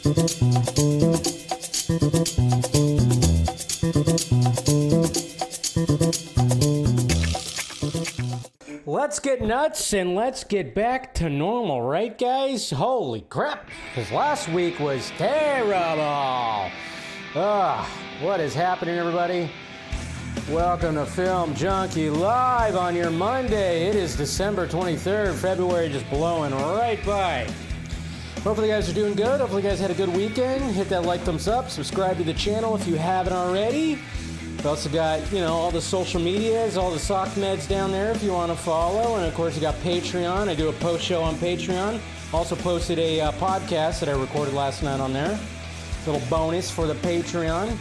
Let's get nuts and let's get back to normal, right, guys? Holy crap, because last week was terrible. What is happening, everybody? Welcome to Film Junkee live on your Monday. It is December 23rd, February just blowing right by. Hopefully you guys are doing good. Hopefully you guys had a good weekend. Hit that like, thumbs up, subscribe to the channel if you haven't already. We've also got, all the social medias, all the sock meds down there if you want to follow. And of course, you got Patreon. I do a post show on Patreon. Also posted a podcast that I recorded last night on there. Little bonus for the Patreon.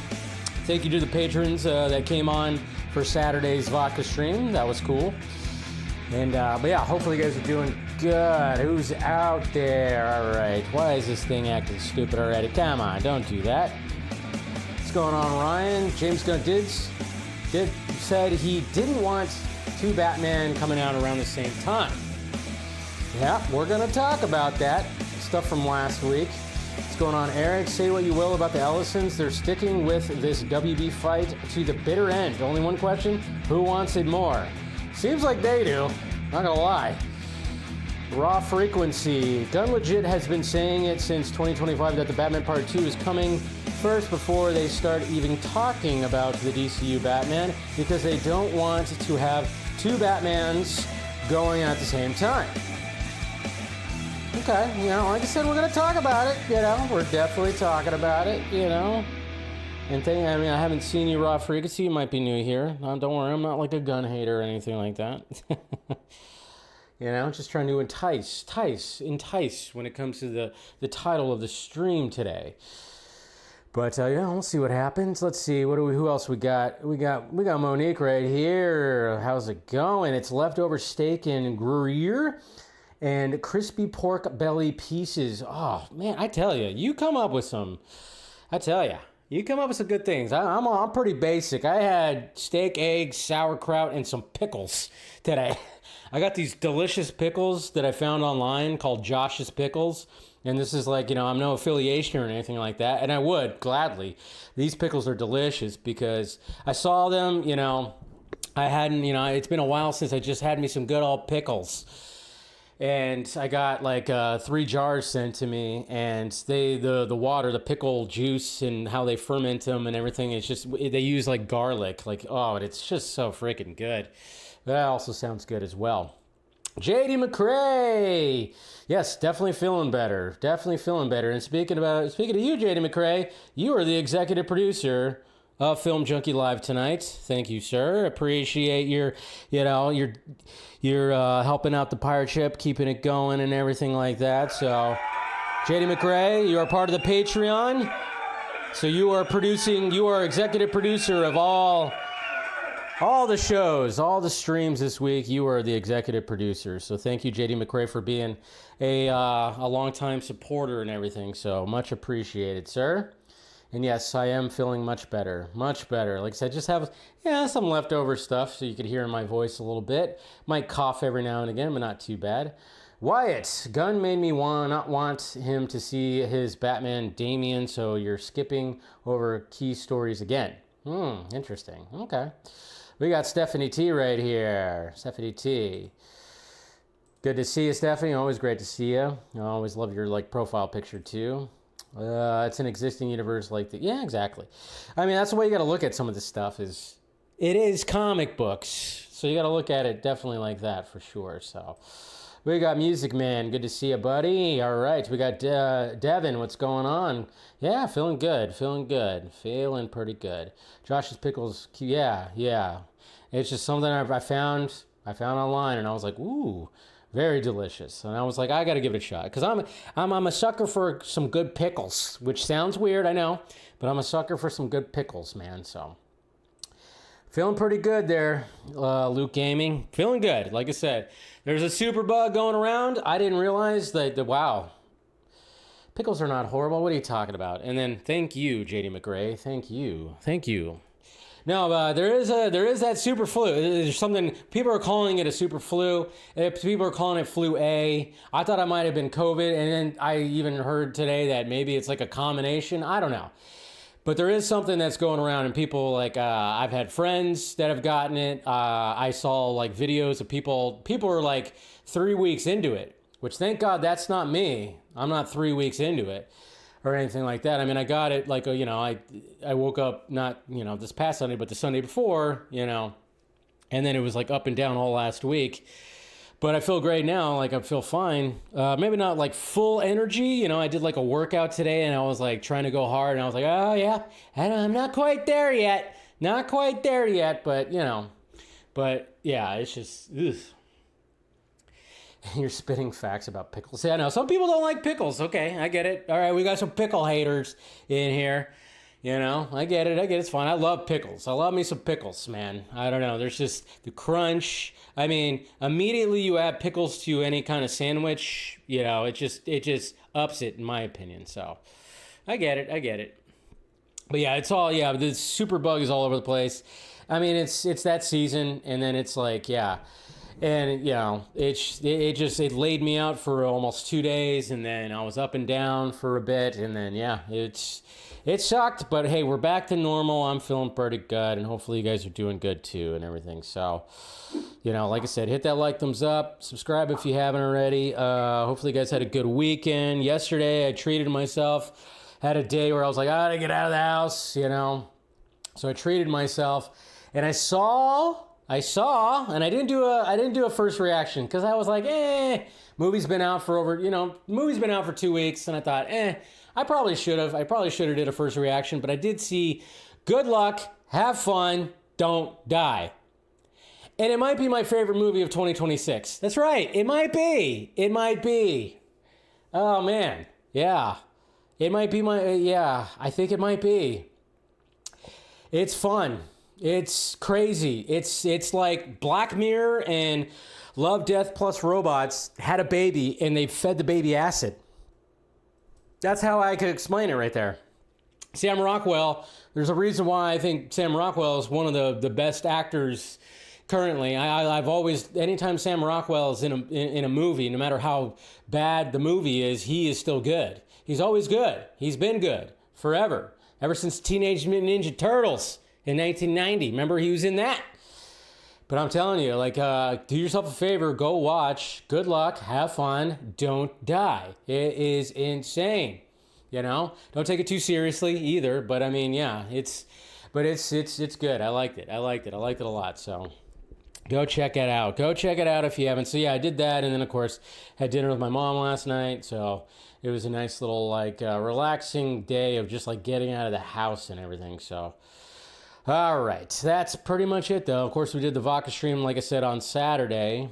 Thank you to the patrons that came on for Saturday's vodka stream. That was cool. And, but yeah, hopefully you guys are doing good. Who's out there? All right. Why is this thing acting stupid already? Come on, don't do that. What's going on, Ryan? James Gunn said he didn't want two Batman coming out around the same time. Yeah, we're going to talk about that. Stuff from last week. What's going on, Eric? Say what you will about the Ellisons. They're sticking with this WB fight to the bitter end. Only one question, who wants it more? Seems like they do. Not going to lie. Raw frequency. Gunn legit has been saying it since 2025 that the Batman Part 2 is coming first before they start even talking about the DCU Batman because they don't want to have two Batmans going at the same time. Okay, like I said, we're going to talk about it, we're definitely talking about it, And I haven't seen you, Raw Frequency, you might be new here. Don't worry, I'm not like a Gunn hater or anything like that. Just trying to entice when it comes to the title of the stream today. But we'll see what happens. Let's see, who else we got? We got Monique right here. How's it going? It's leftover steak and Gruyere and crispy pork belly pieces. Oh man, I tell you, you come up with some good things. I'm pretty basic. I had steak, eggs, sauerkraut, and some pickles today. I got these delicious pickles that I found online called Josh's Pickles. And this is like, I'm no affiliation or anything like that. And I would gladly. These pickles are delicious because I saw them, I hadn't, it's been a while since I just had me some good old pickles. And I got like 3 jars sent to me, and the water, the pickle juice, and how they ferment them and everything. It's just they use like garlic, it's just so freaking good. That also sounds good as well. JD McCrae, yes, definitely feeling better. And speaking of you, JD McCrae, you are the executive producer of Film Junkee Live tonight. Thank you, sir. Appreciate your helping out the pirate ship, keeping it going and everything like that. So, JD McCrae, you are part of the Patreon. So you are executive producer of all the shows, all the streams this week. You are the executive producer. So thank you, JD McCrae, for being a longtime supporter and everything. So much appreciated, sir. And yes, I am feeling much better. Like I said, just have some leftover stuff so you could hear in my voice a little bit. Might cough every now and again, but not too bad. Wyatt, Gunn made me not want him to see his Batman Damian, so you're skipping over key stories again. Interesting. Okay. We got Stephanie T right here. Stephanie T. Good to see you, Stephanie. Always great to see you. I always love your profile picture too. It's an existing universe like that. Yeah, exactly. That's the way you got to look at some of this stuff. It is comic books, so you got to look at it definitely like that for sure. So we got Music Man. Good to see you, buddy. All right, we got Devin. What's going on? Yeah, feeling good. Feeling pretty good. Josh's Pickles. Yeah. It's just something I found online, and I was like, ooh. Very delicious. And I was like, I got to give it a shot. Because I'm a sucker for some good pickles, which sounds weird, I know. But I'm a sucker for some good pickles, man. So, feeling pretty good there, Luke Gaming. Feeling good. Like I said, there's a super bug going around. I didn't realize that, wow. Pickles are not horrible. What are you talking about? And then, thank you, JD McRae. Thank you. No, there is that super flu. There's something, people are calling it a super flu. People are calling it flu A. I thought it might have been COVID, and then I even heard today that maybe it's like a combination. I don't know. But there is something that's going around, and people like, I've had friends that have gotten it. I saw like videos of people are like 3 weeks into it, which thank God that's not me. I'm not 3 weeks into it or anything like that. I mean, I got it like, I woke up not, this past Sunday, but the Sunday before, and then it was like up and down all last week. But I feel great now. Like I feel fine. Maybe not like full energy. I did like a workout today and I was like trying to go hard and I was like, oh yeah, I'm not quite there yet. Not quite there yet. But but yeah, it's just, ugh. You're spitting facts about pickles. Yeah, I know. Some people don't like pickles. Okay, I get it. All right, we got some pickle haters in here. I get it. It's fine. I love pickles. I love me some pickles, man. I don't know. There's just the crunch. I mean, immediately you add pickles to any kind of sandwich, it just ups it, in my opinion. So I get it. But yeah, the super bug is all over the place. I mean, it's that season, and then it's like, yeah. And it laid me out for almost 2 days, and then I was up and down for a bit, and then it sucked. But hey, we're back to normal. I'm feeling pretty good, and hopefully you guys are doing good too, and everything. So, like I said, hit that like, thumbs up, subscribe if you haven't already. Hopefully you guys had a good weekend. Yesterday I treated myself. Had a day where I was like, I gotta get out of the house, So I treated myself, and I saw, and I didn't do a first reaction because I was like, movie's been out for 2 weeks, and I thought, I probably should have did a first reaction, but I did see Good Luck, Have Fun, Don't Die. And it might be my favorite movie of 2026. That's right, it might be. Oh man, yeah. It might be I think it might be. It's fun. It's crazy. It's like Black Mirror and Love, Death Plus Robots had a baby and they fed the baby acid. That's how I could explain it right there. Sam Rockwell, there's a reason why I think Sam Rockwell is one of the best actors currently. I've always, anytime Sam Rockwell is in a movie, no matter how bad the movie is, he is still good. He's always good. He's been good forever. Ever since Teenage Mutant Ninja Turtles. In 1990, remember he was in that. But I'm telling you, like, do yourself a favor, go watch Good Luck, Have Fun, Don't Die. It is insane, Don't take it too seriously either. But I mean, yeah, it's good. I liked it a lot. So go check it out. If you haven't. So yeah, I did that, and then of course had dinner with my mom last night. So it was a nice little relaxing day of just like getting out of the house and everything. So. All right, that's pretty much it, though. Of course, we did the vodka stream, like I said, on Saturday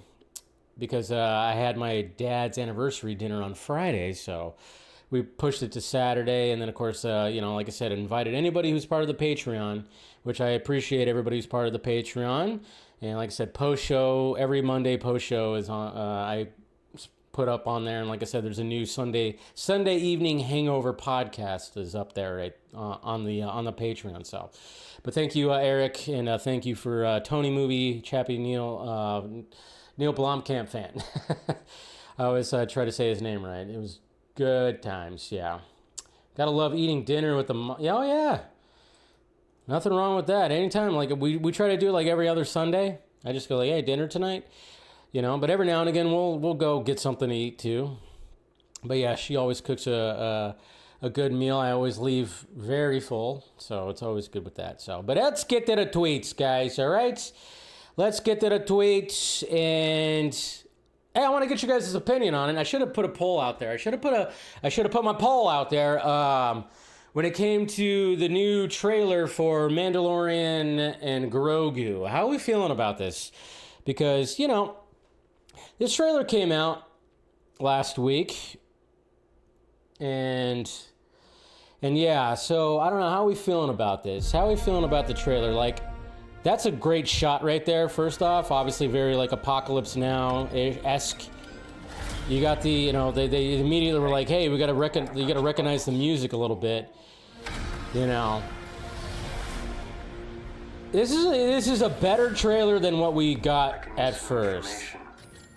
because I had my dad's anniversary dinner on Friday, so we pushed it to Saturday. And then, of course, like I said, invited anybody who's part of the Patreon, which I appreciate everybody who's part of the Patreon. And like I said, post-show, every Monday post-show is on. I put up on there, and like I said, there's a new Sunday evening hangover podcast is up there right on the Patreon. So, but thank you, Eric, and thank you for Tony Movie Chappie Neil Blomkamp fan. I always try to say his name right. It was good times, yeah. Gotta love eating dinner with the oh yeah, nothing wrong with that. Anytime, like we try to do it like every other Sunday. I just go like, hey, dinner tonight. But every now and again we'll go get something to eat too. But yeah, she always cooks a good meal. I always leave very full, so it's always good with that. So, but let's get to the tweets, guys. All right, let's get to the tweets, and hey, I want to get you guys' opinion on it. I should have put a poll out there. I should have put my poll out there. When it came to the new trailer for Mandalorian and Grogu, how are we feeling about this? Because this trailer came out last week, and yeah, so I don't know, how are we feeling about this? How are we feeling about the trailer? Like, that's a great shot right there, first off. Obviously very, like, Apocalypse Now-esque. You got the, they immediately were like, hey, you gotta recognize the music a little bit, This is a better trailer than what we got at first.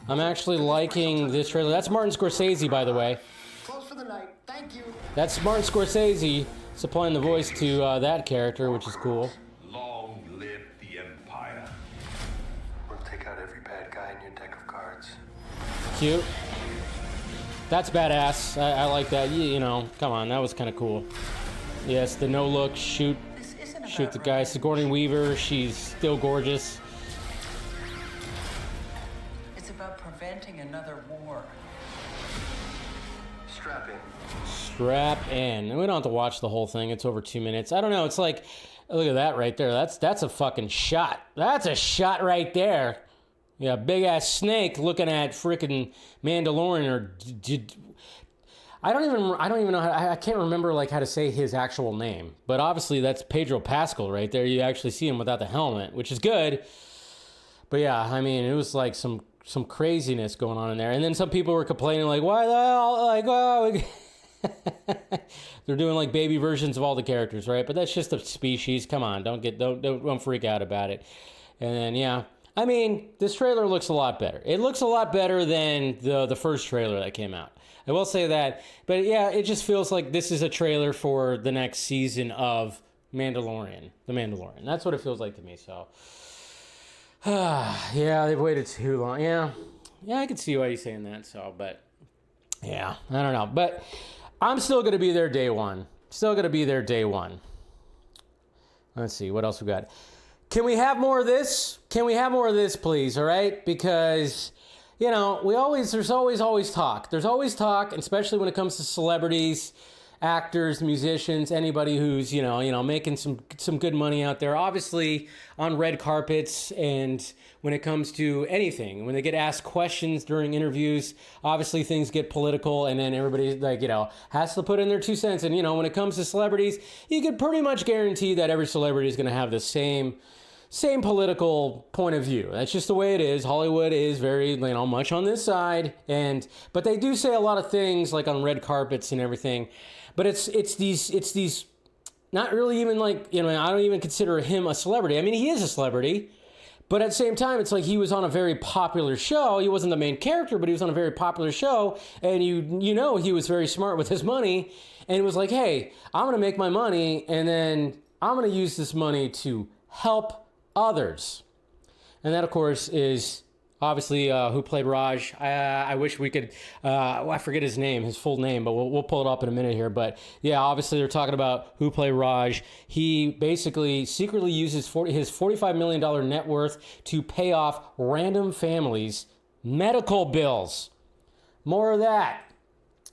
I'm actually liking this trailer. That's Martin Scorsese, by the way. Close for the night. Thank you. That's Martin Scorsese supplying the voice to that character, which is cool. Long live the Empire. We'll take out every bad guy in your deck of cards. Cute. That's badass. I like that. You know, come on, that was kind of cool. Yes, the no look shoot the guy. Sigourney Weaver. She's still gorgeous. It's about preventing another war. Strap in. Strap in. We don't have to watch the whole thing. It's over 2 minutes. I don't know. It's like, look at that right there. That's a fucking shot. That's a shot right there. Yeah, big ass snake looking at freaking Mandalorian or. I don't even know I can't remember like how to say his actual name, but obviously that's Pedro Pascal right there. You actually see him without the helmet, which is good. But yeah, I mean, it was like some craziness going on in there, and then some people were complaining like, why the hell, like, oh, they're doing like baby versions of all the characters, right? But that's just a species. Come on, don't freak out about it. And then yeah, I mean, this trailer looks a lot better. It looks a lot better than the first trailer that came out. I will say that. But yeah, it just feels like this is a trailer for the next season of Mandalorian. The Mandalorian. That's what it feels like to me. So, yeah, they've waited too long. Yeah, I can see why you're saying that. So, but yeah, I don't know. But I'm still going to be there day one. Let's see, what else we got? Can we have more of this? Please? All right, because you know there's always talk. There's always talk, especially when it comes to celebrities, actors, musicians, anybody who's you know making some good money out there. Obviously on red carpets, and when it comes to anything, when they get asked questions during interviews, obviously things get political, and then everybody has to put in their 2 cents. And when it comes to celebrities, you can pretty much guarantee that every celebrity is going to have the same political point of view. That's just the way it is. Hollywood is very, much on this side, but they do say a lot of things like on red carpets and everything. But it's these not really even like, I don't even consider him a celebrity. I mean, he is a celebrity, but at the same time, it's like he was on a very popular show. He wasn't the main character, but he was on a very popular show, and he was very smart with his money, and it was like, hey, I'm going to make my money, and then I'm going to use this money to help others. And that, of course, is obviously who played Raj. I wish we could, I forget his full name, but we'll pull it up in a minute here. But yeah, obviously they're talking about who played Raj. He basically secretly uses his $45 million net worth to pay off random families' medical bills. More of that.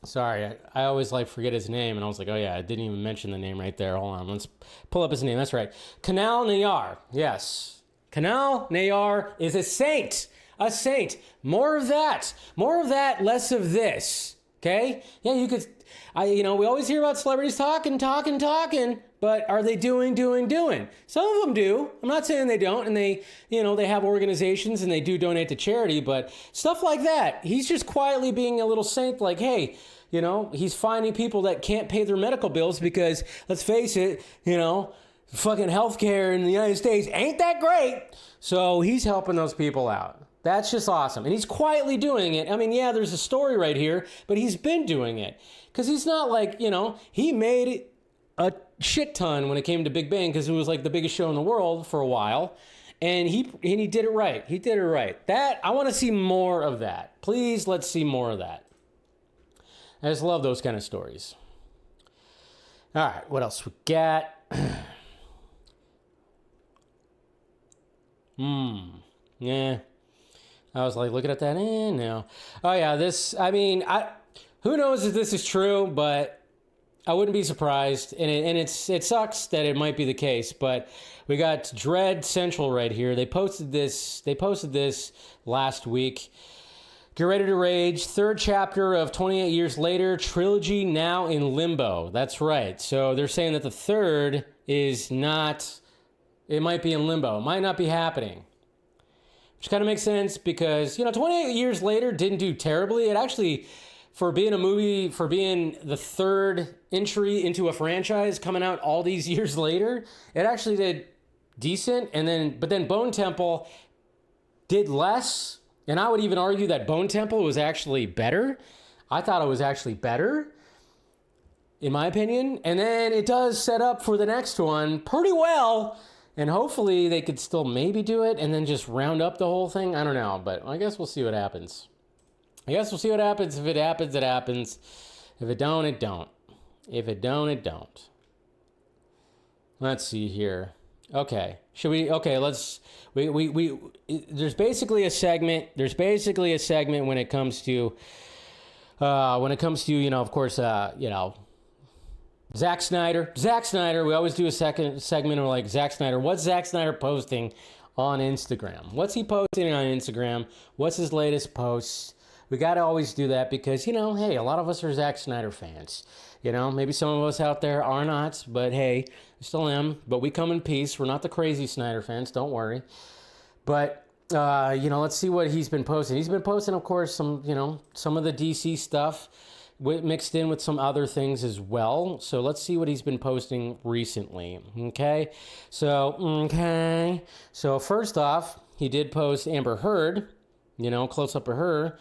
Sorry, I always forget his name, and I was like, oh yeah, I didn't even mention the name right there. Hold on, let's pull up his name. That's right. Kunal Nayyar. Yes. Kunal Nayyar is a saint. A saint. More of that. Less of this. Okay? Yeah, you could, we always hear about celebrities talking, but are they doing? Some of them do. I'm not saying they don't, and they have organizations and they do donate to charity, but stuff like that. He's just quietly being a little saint, like, hey, he's finding people that can't pay their medical bills because, let's face it, fucking healthcare in the United States ain't that great. So he's helping those people out. That's just awesome. And he's quietly doing it. I mean, yeah, there's a story right here, but he's been doing it. Because he's not like, he made a shit ton when it came to Big Bang because it was like the biggest show in the world for a while. And he did it right. That, I want to see more of that. Please, let's see more of that. I just love those kind of stories. All right, what else we got? Yeah. I was like looking at that, no. Oh yeah, who knows if this is true, but I wouldn't be surprised. And it sucks that it might be the case, but we got Dread Central right here. They posted this last week. Get ready to rage. 3rd chapter of 28 Years Later, trilogy now in limbo. That's right. So they're saying that the 3rd is not, it might be in limbo. It might not be happening. Which kind of makes sense because, 28 Years Later didn't do terribly. It actually, for being a movie, for being the 3rd entry into a franchise coming out all these years later, it actually did decent, but then Bone Temple did less, and I would even argue that Bone Temple was actually better. I thought it was actually better, in my opinion. And then it does set up for the next one pretty well, and hopefully they could still maybe do it and then just round up the whole thing. I don't know, but I guess we'll see what happens. If it happens, it happens. If it don't, it don't. If it don't, it don't. Let's see here. Okay. There's basically a segment when it comes to, of course, Zack Snyder. We always do a second segment of like Zack Snyder. What's Zack Snyder posting on Instagram? What's he posting on Instagram? What's his latest posts? We got to always do that because, hey, a lot of us are Zack Snyder fans. Maybe some of us out there are not, but hey, I still am. But we come in peace. We're not the crazy Snyder fans. Don't worry. But, let's see what he's been posting. He's been posting, of course, some of the DC stuff mixed in with some other things as well. So let's see what he's been posting recently. Okay. So first off, he did post Amber Heard, close up of her,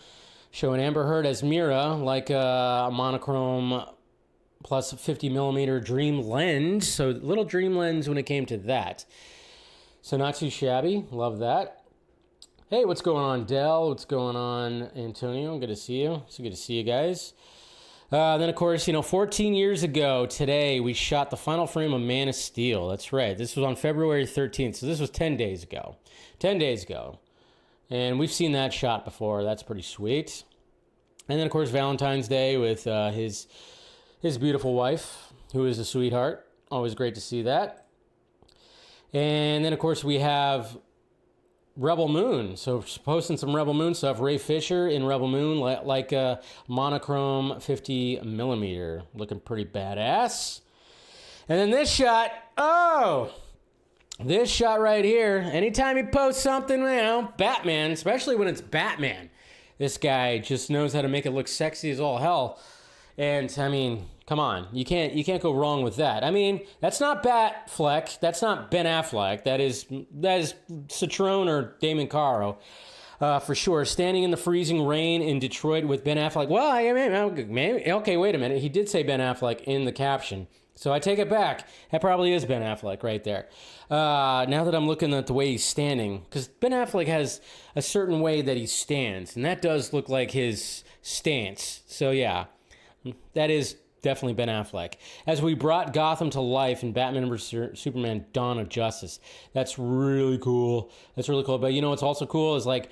showing Amber Heard as Mira, like a monochrome plus 50 millimeter dream lens. So little dream lens when it came to that. So not too shabby. Love that. Hey, what's going on, Dell? What's going on, Antonio? Good to see you. It's good to see you guys. Then, of course, 14 years ago today, we shot the final frame of Man of Steel. That's right. This was on February 13th. So this was 10 days ago. 10 days ago. And we've seen that shot before. That's pretty sweet. And then, of course, Valentine's Day with his beautiful wife, who is a sweetheart. Always great to see that. And then, of course, we have Rebel Moon. So posting some Rebel Moon stuff. Ray Fisher in Rebel Moon, like a monochrome 50 millimeter. Looking pretty badass. And then this shot. This shot right here. Anytime he posts something, Batman, especially when it's Batman, this guy just knows how to make it look sexy as all hell. And I mean, come on, you can't go wrong with that. I mean, that's not Batfleck, that's not Ben Affleck, that is Citrone or Damon Caro, for sure. Standing in the freezing rain in Detroit with Ben Affleck. Well, okay, wait a minute. He did say Ben Affleck in the caption, so I take it back. That probably is Ben Affleck right there. Now that I'm looking at the way he's standing, because Ben Affleck has a certain way that he stands, and that does look like his stance. So yeah. That is definitely Ben Affleck. As we brought Gotham to life in Batman vs. Superman Dawn of Justice. That's really cool. But what's also cool is like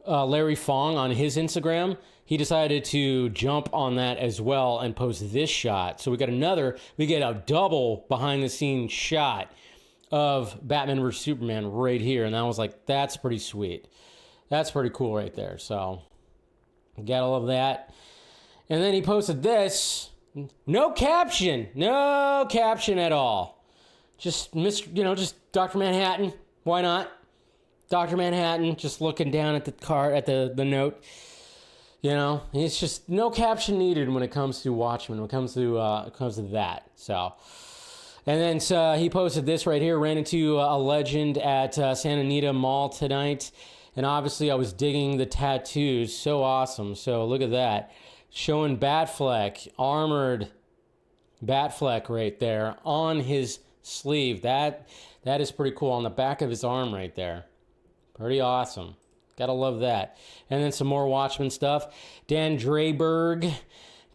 Larry Fong on his Instagram. He decided to jump on that as well and post this shot. So we get a double behind the scenes shot of Batman vs. Superman right here. And I was like, that's pretty sweet. That's pretty cool right there. So gotta love that. And then he posted this, no caption at all. Just Dr. Manhattan. Why not? Dr. Manhattan just looking down at the card, at the note. It's just no caption needed when it comes to Watchmen, when it comes to that. So, and then he posted this right here, ran into a legend at Santa Anita Mall tonight. And obviously I was digging the tattoos. So awesome. So look at that. Showing Batfleck, armored Batfleck right there on his sleeve. That is pretty cool, on the back of his arm right there. Pretty awesome. Gotta love that. And then some more Watchmen stuff. Dan Drayberg.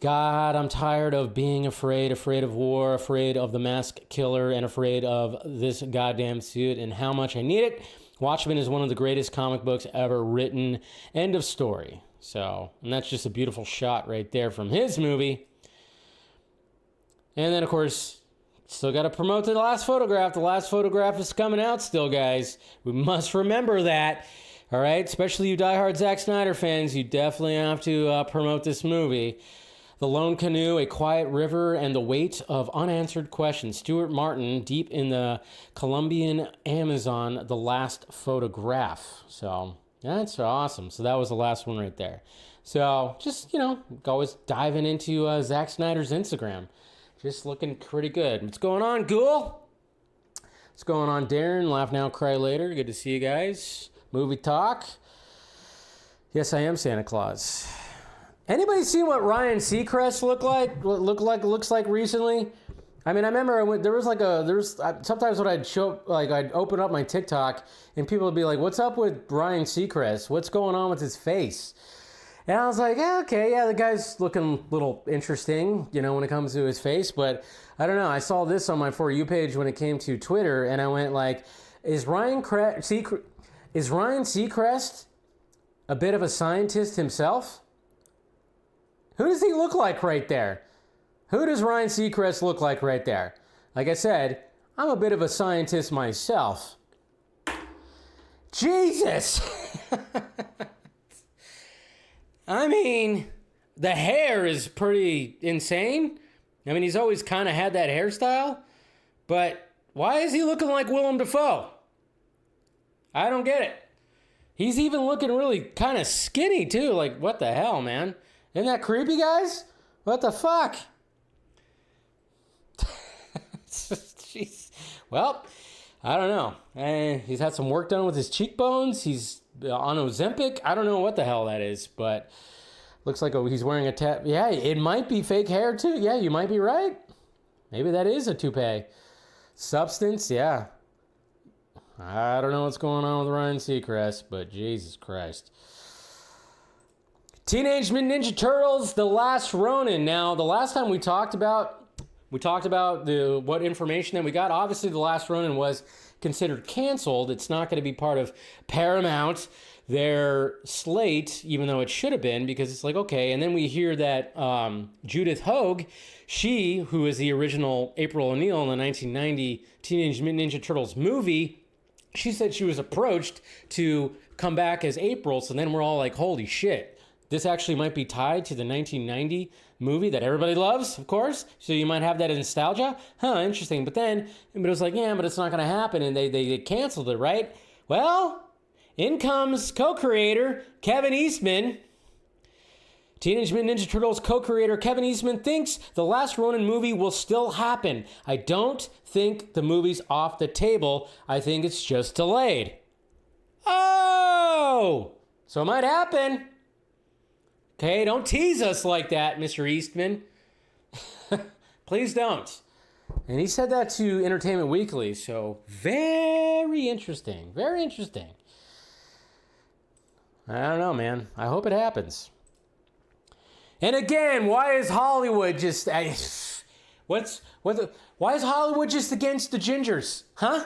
God, I'm tired of being afraid of war, afraid of the mask killer, and afraid of this goddamn suit and how much I need it. Watchmen is one of the greatest comic books ever written. End of story. So, and that's just a beautiful shot right there from his movie. And then, of course, still got to promote the last photograph. The last photograph is coming out still, guys. We must remember that. All right? Especially you diehard Zack Snyder fans, you definitely have to promote this movie. The Lone Canoe, A Quiet River, and the Weight of Unanswered Questions. Stuart Martin, deep in the Colombian Amazon, the last photograph. So that's awesome. So that was the last one right there. So just, always diving into Zack Snyder's Instagram. Just looking pretty good. What's going on, Ghoul? What's going on, Darren? Laugh now, cry later. Good to see you guys. Movie talk. Yes, I am Santa Claus. Anybody seen what Ryan Seacrest looks like recently? I mean, I remember sometimes when I'd open up my TikTok and people would be like, "What's up with Ryan Seacrest? What's going on with his face?" And I was like, yeah, okay, yeah, the guy's looking a little interesting, when it comes to his face. But I don't know. I saw this on my For You page when it came to Twitter, and I went like, is Ryan Seacrest a bit of a scientist himself? Who does he look like right there? Who does Ryan Seacrest look like right there? Like I said, I'm a bit of a scientist myself. Jesus! I mean, the hair is pretty insane. I mean, he's always kind of had that hairstyle. But why is he looking like Willem Dafoe? I don't get it. He's even looking really kind of skinny, too. Like, what the hell, man? Isn't that creepy, guys? What the fuck? Jeez. Well, I don't know. He's had some work done with his cheekbones. He's on Ozempic. I don't know what the hell that is, but looks like he's wearing a tap. Yeah, it might be fake hair, too. Yeah, you might be right. Maybe that is a toupee. Substance, yeah. I don't know what's going on with Ryan Seacrest, but Jesus Christ. Teenage Mutant Ninja Turtles, The Last Ronin. Now, the last time we talked about what information that we got. Obviously, The Last Ronin was considered canceled. It's not going to be part of Paramount, their slate, even though it should have been, because it's like, okay. And then we hear that Judith Hoag, who is the original April O'Neil in the 1990 Teenage Mutant Ninja Turtles movie, she said she was approached to come back as April. So then we're all like, holy shit. This actually might be tied to the 1990 movie that everybody loves, of course. So you might have that nostalgia. Interesting. But it was like, yeah, but it's not going to happen. And they canceled it, right? Well, in comes co-creator Kevin Eastman. Teenage Mutant Ninja Turtles co-creator Kevin Eastman thinks the Last Ronin movie will still happen. I don't think the movie's off the table. I think it's just delayed. Oh! So it might happen. Okay, don't tease us like that, Mr. Eastman. Please don't. And he said that to Entertainment Weekly, so very interesting. Very interesting. I don't know, man. I hope it happens. And again, why is Hollywood just... why is Hollywood just against the gingers? Huh?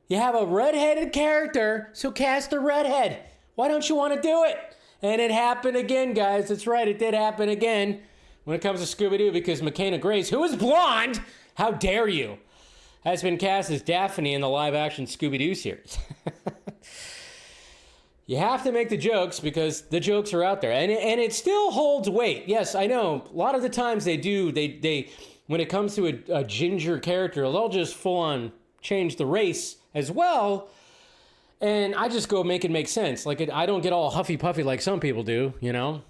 You have a redheaded character, so cast a redhead. Why don't you want to do it? And it happened again, guys. That's right, it did happen again when it comes to Scooby-Doo, because McKenna Grace, who is blonde, how dare you, has been cast as Daphne in the live-action Scooby-Doo series. You have to make the jokes because the jokes are out there. And it still holds weight. Yes, I know. A lot of the times they do. They when it comes to a ginger character, they'll just full-on change the race as well. And I just go make it make sense. Like, I don't get all huffy-puffy like some people do, We're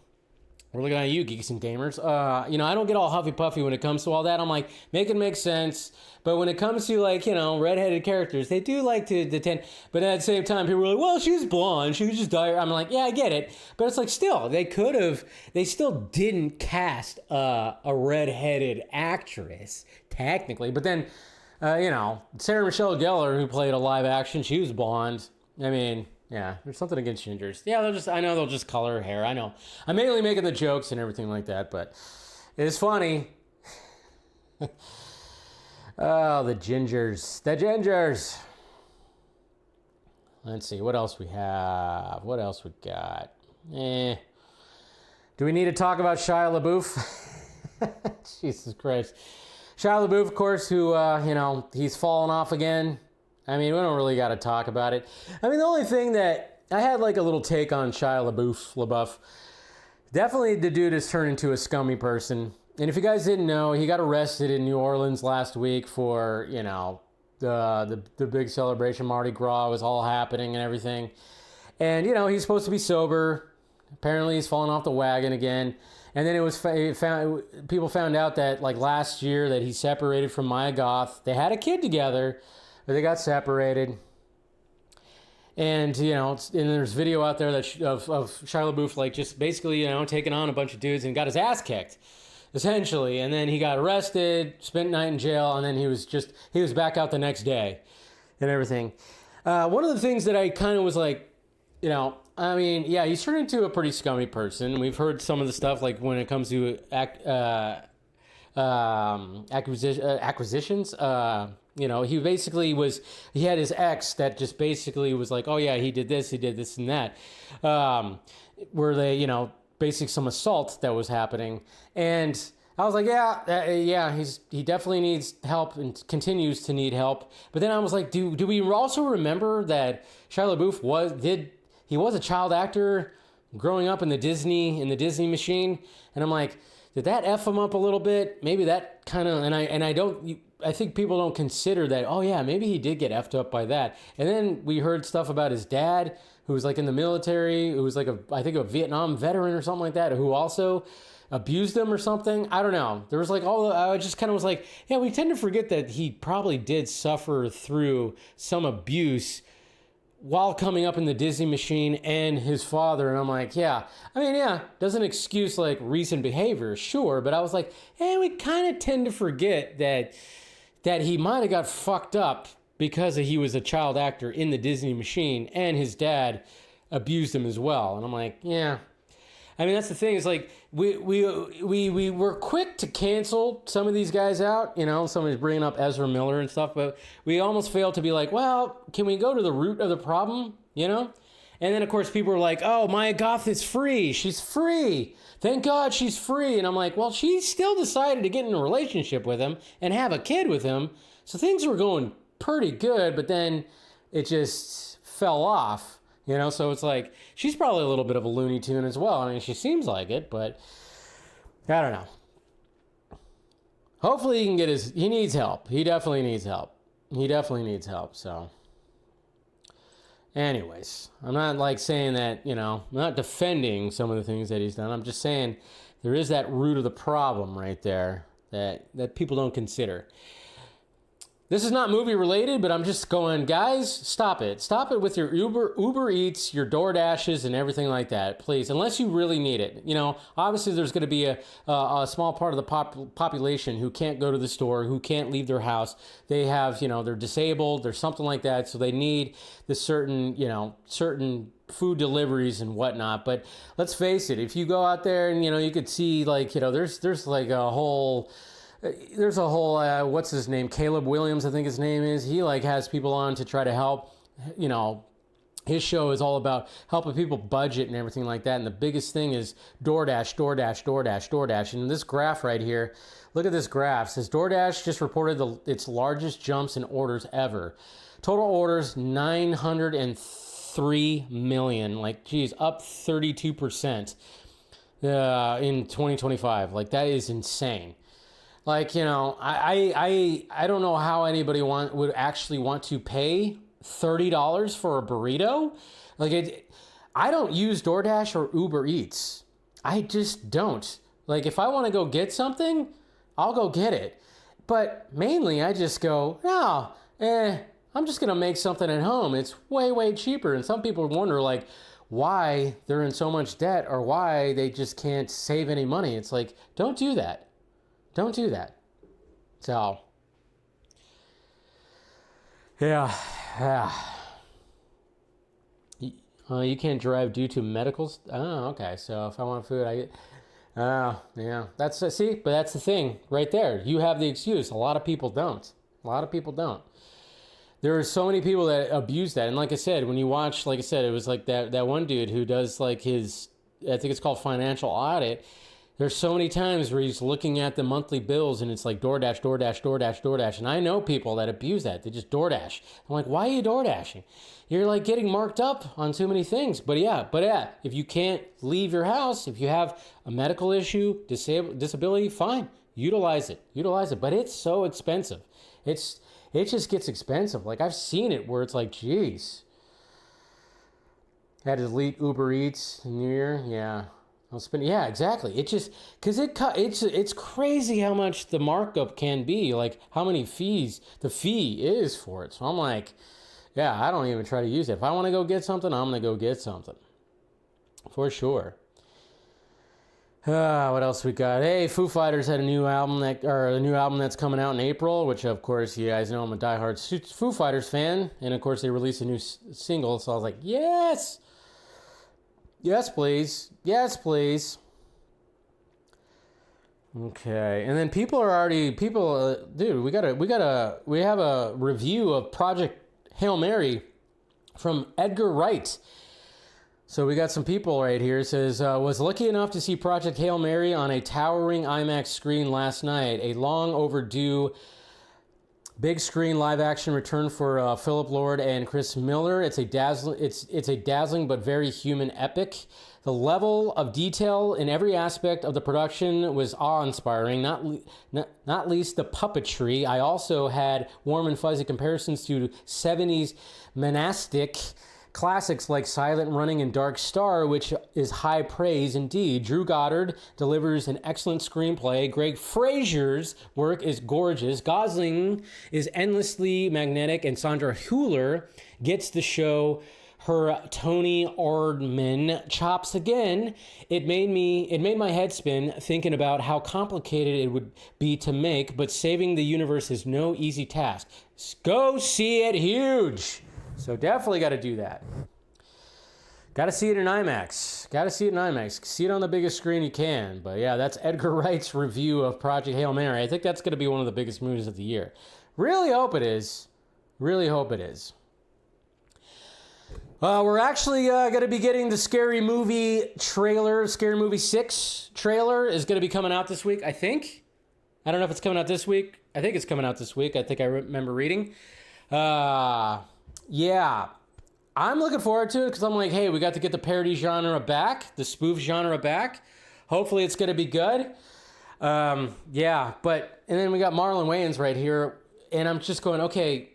looking at you, geeks and gamers. I don't get all huffy-puffy when it comes to all that. I'm like, make it make sense. But when it comes to, redheaded characters, they do like to tend... But at the same time, people are like, well, she's blonde. She was just dyed. I'm like, yeah, I get it. But it's like, still, they still didn't cast a redheaded actress, technically. But then, Sarah Michelle Gellar, who played a live action, she was blonde. I mean... Yeah, there's something against gingers. Yeah, I know they'll just color her hair. I know. I'm mainly making the jokes and everything like that, but it's funny. Oh, the gingers. The gingers. Let's see, what else we have? What else we got? Do we need to talk about Shia LaBeouf? Jesus Christ. Shia LaBeouf, of course, who, he's fallen off again. I mean, we don't really got to talk about it. I mean, the only thing that I had like a little take on Shia LaBeouf. Definitely the dude has turned into a scummy person. And if you guys didn't know, he got arrested in New Orleans last week for, the big celebration. Mardi Gras was all happening and everything. And, he's supposed to be sober. Apparently he's fallen off the wagon again. And then people found out that like last year that he separated from Maya Goth. They had a kid together. But they got separated. And, you know, and there's video out there that of Shia LaBeouf, like, just basically, you know, taking on a bunch of dudes and got his ass kicked, essentially. And then he got arrested, spent night in jail, and then he was back out the next day and everything. One of the things that I kind of was like, you know, I mean, yeah, he's turned into a pretty scummy person. We've heard some of the stuff, like, when it comes to acquisitions. You know, he had his ex that just basically was like, oh yeah, he did this and that. Where they, you know, basically some assault that was happening. And I was like, yeah, he definitely needs help and continues to need help. But then I was like, do we also remember that Shia LaBeouf was a child actor growing up in the Disney machine? And I'm like, did that F him up a little bit? Maybe that kind of, I think people don't consider that, oh yeah, maybe he did get effed up by that. And then we heard stuff about his dad, who was like in the military, who was like I think a Vietnam veteran or something like that, who also abused him or something. I don't know. There was like I just kind of was like, yeah, we tend to forget that he probably did suffer through some abuse while coming up in the Disney machine and his father. And I'm like, yeah, I mean, yeah, doesn't excuse like recent behavior, sure. But I was like, hey, we kind of tend to forget that he might have got fucked up because he was a child actor in the Disney machine and his dad abused him as well. And I'm like, yeah. I mean, that's the thing, is like, we were quick to cancel some of these guys out, you know, somebody's bringing up Ezra Miller and stuff, but we almost failed to be like, well, can we go to the root of the problem, you know? And then, of course, people were like, oh, Maya Goth is free. She's free. Thank God she's free. And I'm like, well, she still decided to get in a relationship with him and have a kid with him. So things were going pretty good, but then it just fell off, you know? So it's like, she's probably a little bit of a Looney Tune as well. I mean, she seems like it, but I don't know. Hopefully he can get he needs help. He definitely needs help. So anyways, I'm not like saying that, you know, I'm not defending some of the things that he's done. I'm just saying there is that root of the problem right there that people don't consider. This is not movie related, but I'm just going, guys, stop it. Stop it with your Uber Eats, your DoorDashes, and everything like that, please, unless you really need it. You know, obviously there's going to be a small part of the population who can't go to the store, who can't leave their house. They have, you know, they're disabled, or something like that, so they need the certain food deliveries and whatnot. But let's face it, if you go out there and, you know, you could see, like, you know, there's like a whole... what's his name? Caleb Williams, I think his name is. He like has people on to try to help. You know, his show is all about helping people budget and everything like that. And the biggest thing is DoorDash. And this graph right here, look at this graph. It says DoorDash just reported its largest jumps in orders ever. Total orders 903 million. Like, geez, up 32% in 2025. Like, that is insane. Like, you know, I don't know how anybody would actually want to pay $30 for a burrito. Like, I don't use DoorDash or Uber Eats. I just don't. Like, if I want to go get something, I'll go get it. But mainly I just go, I'm just going to make something at home. It's way, way cheaper. And some people wonder, like, why they're in so much debt or why they just can't save any money. It's like, don't do that. Don't do that. So, yeah. You can't drive due to medicals. Oh, okay. So if I want food, I get. Oh, yeah. But that's the thing right there. You have the excuse. A lot of people don't. There are so many people that abuse that. And like I said, when you watch, like I said, it was like that one dude who does like his, I think it's called financial audit. There's so many times where he's looking at the monthly bills and it's like DoorDash. And I know people that abuse that. They just DoorDash. I'm like, why are you DoorDashing? You're like getting marked up on too many things. But yeah, if you can't leave your house, if you have a medical issue, disability, fine. Utilize it. But it's so expensive. It just gets expensive. Like, I've seen it where it's like, geez. Had to delete Uber Eats in New Year. Yeah. I'll spend. Yeah, exactly. It just because it's crazy how much the markup can be. Like how many fees the fee is for it. So I'm like, yeah, I don't even try to use it. If I want to go get something, I'm gonna go get something for sure. What else we got? Hey, Foo Fighters had a new album that's coming out in April, which of course you guys know I'm a diehard Foo Fighters fan, and of course they released a new single, so I was like, yes, please, yes, please. Okay, and then dude, we have a review of Project Hail Mary from Edgar Wright. So we got some people right here. It says, was lucky enough to see Project Hail Mary on a towering IMAX screen last night. A long overdue big screen live action return for Philip Lord and Chris Miller. It's a dazzling but very human epic. The level of detail in every aspect of the production was awe-inspiring, not least the puppetry. I also had warm and fuzzy comparisons to 70s monastic classics like Silent Running and Dark Star, which is high praise indeed. Drew Goddard delivers an excellent screenplay. Greg Fraser's work is gorgeous. Gosling is endlessly magnetic, and Sandra Hüller gets to show her Tony Erdmann chops again. It made my head spin thinking about how complicated it would be to make, but saving the universe is no easy task. Go see it huge. So definitely got to do that. Got to see it in IMAX. See it on the biggest screen you can. But yeah, that's Edgar Wright's review of Project Hail Mary. I think that's going to be one of the biggest movies of the year. Really hope it is. We're actually going to be getting the Scary Movie trailer. Scary Movie 6 trailer is going to be coming out this week, I think. I don't know if it's coming out this week. I think it's coming out this week. I think I remember reading. Yeah, I'm looking forward to it because I'm like, hey, we got to get the parody genre back, the spoof genre back. Hopefully it's going to be good. And then we got Marlon Wayans right here, and I'm just going, okay,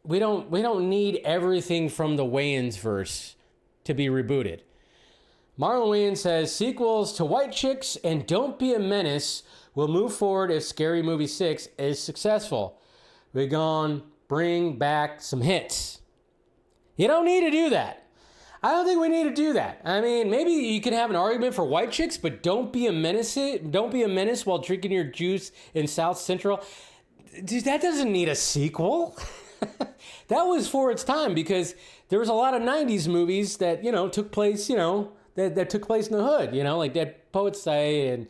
we don't need everything from the Wayans verse to be rebooted. Marlon Wayans says sequels to White Chicks and Don't Be a Menace will move forward if Scary Movie 6 is successful. We're gonna bring back some hits. You don't need to do that. I don't think we need to do that. I mean, maybe you can have an argument for White Chicks, but don't be a menace while drinking your juice in South Central. Dude, that doesn't need a sequel. That was for its time because there was a lot of 90s movies that, took place, that took place in the hood, like Dead Poets Say and,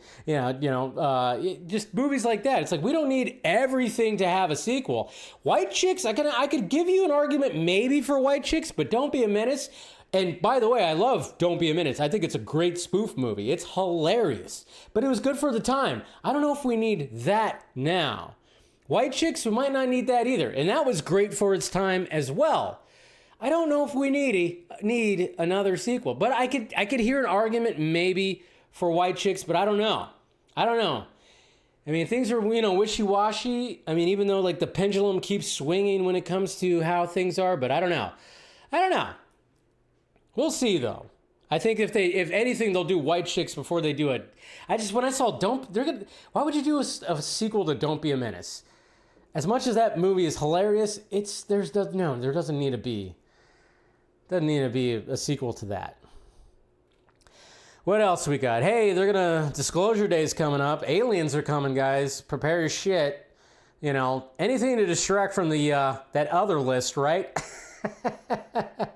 just movies like that. It's like, we don't need everything to have a sequel. White Chicks, I could give you an argument maybe for White Chicks, but Don't Be a Menace. And by the way, I love Don't Be a Menace. I think it's a great spoof movie. It's hilarious, but it was good for the time. I don't know if we need that now. White Chicks, we might not need that either. And that was great for its time as well. I don't know if we need another sequel, but I could hear an argument maybe for White Chicks, but I don't know. I mean, things are, wishy-washy. I mean, even though like the pendulum keeps swinging when it comes to how things are, but I don't know. We'll see though. I think if anything, they'll do White Chicks before they do it. When I saw why would you do a sequel to Don't Be a Menace? As much as that movie is hilarious, there doesn't need to be a sequel to that. What else we got? Hey, Disclosure Day's coming up. Aliens are coming, guys. Prepare your shit. Anything to distract from the that other list, right?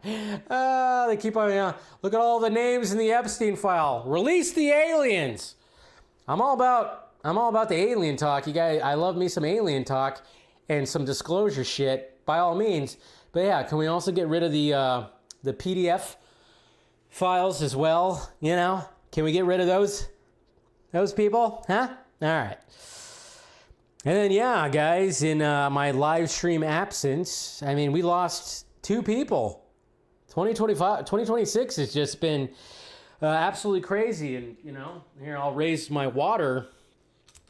They keep on, look at all the names in the Epstein file. Release the aliens. I'm all about the alien talk. You guys, I love me some alien talk and some disclosure shit by all means. But yeah, can we also get rid of the PDF files as well? Can we get rid of those people? Huh? All right. And then yeah, guys, in my live stream absence, I mean, we lost 2 people. 2026 has just been absolutely crazy. And here I'll raise my water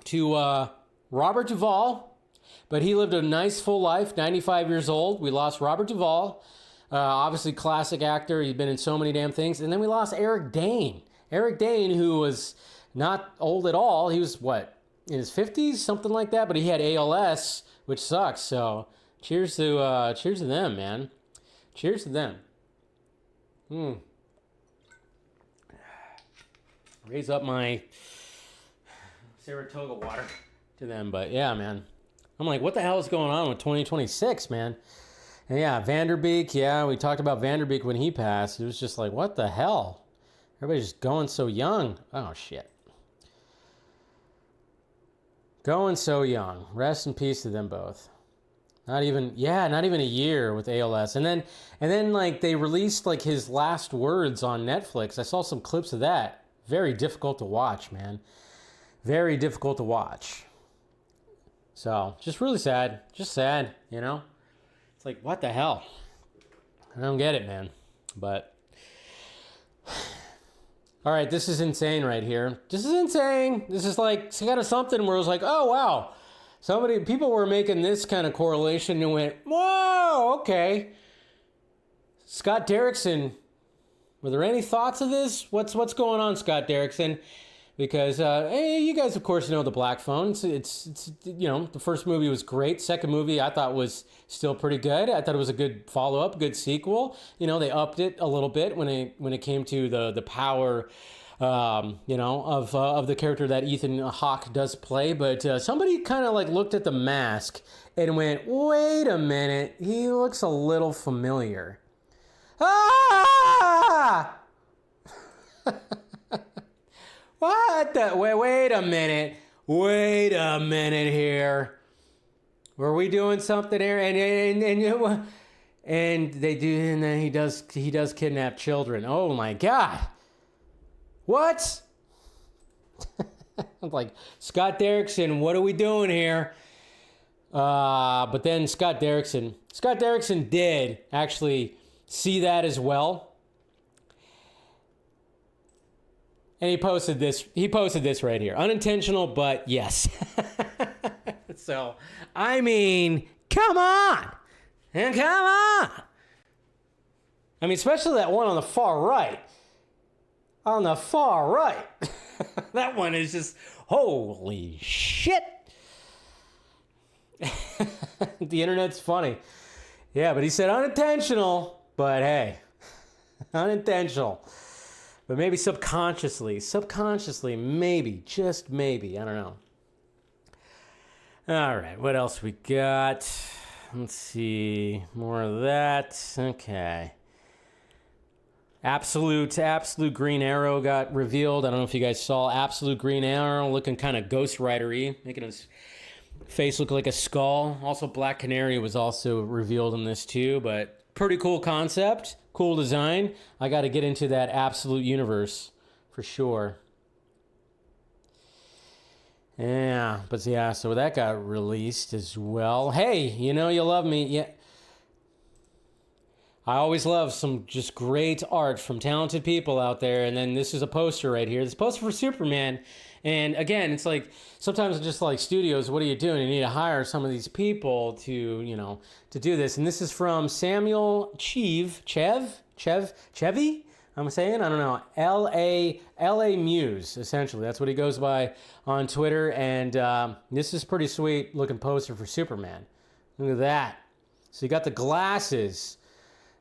to Robert Duvall, but he lived a nice full life, 95 years old. We lost Robert Duvall, obviously classic actor. He'd been in so many damn things. And then we lost Eric Dane. Eric Dane, who was not old at all. He was, what, in his 50s? Something like that. But he had ALS, which sucks. So cheers to them, man. Cheers to them. Raise up my Saratoga water to them. But yeah, man. I'm like, what the hell is going on with 2026, man? And yeah, Vanderbeek. Yeah, we talked about Vanderbeek when he passed. It was just like, what the hell? Everybody's just going so young. Oh, shit. Going so young. Rest in peace to them both. Not even a year with ALS. And then like they released like his last words on Netflix. I saw some clips of that. Very difficult to watch, man. Very difficult to watch. So, just really sad. Just sad, you know? It's like, what the hell? I don't get it, man. But, all right, this is insane right here. This is insane. This is like kind of something where it was like, oh, wow. People were making this kind of correlation and went, whoa, okay. Scott Derrickson, were there any thoughts of this? What's going on, Scott Derrickson? Because, hey, you guys, of course, know The Black Phone. It's you know, the first movie was great. Second movie I thought was still pretty good. I thought it was a good follow-up, good sequel. You know, they upped it a little bit when it came to the power, you know, of the character that Ethan Hawke does play. But somebody kind of like looked at the mask and went, wait a minute, he looks a little familiar. Ah! What the? Wait a minute. Wait a minute here. Were we doing something here? And they do, and then he does kidnap children. Oh my God. What? I'm like, Scott Derrickson, what are we doing here? But then Scott Derrickson did actually see that as well. And he posted this right here. Unintentional, but yes. So, I mean, come on. And come on. I mean, especially that one on the far right. On the far right. That one is just, holy shit. The internet's funny. Yeah, but he said unintentional, but hey, unintentional. But maybe subconsciously, maybe, just maybe, I don't know. All right, what else we got? Let's see, more of that. Okay. Absolute Green Arrow got revealed. I don't know if you guys saw Absolute Green Arrow looking kind of Ghost Rider-y, making his face look like a skull. Also, Black Canary was also revealed in this too, but pretty cool concept. Cool design. I got to get into that Absolute universe for sure. Yeah, but yeah, so that got released as well. Hey, you know you love me. Yeah. I always love some just great art from talented people out there. And then this is a poster right here. This poster for Superman. And again, it's like sometimes it's just like studios, what are you doing? You need to hire some of these people to, you know, to do this. And this is from Samuel Chevy? I'm saying, I don't know, LA Muse, essentially. That's what he goes by on Twitter. And this is pretty sweet looking poster for Superman. Look at that. So you got the glasses.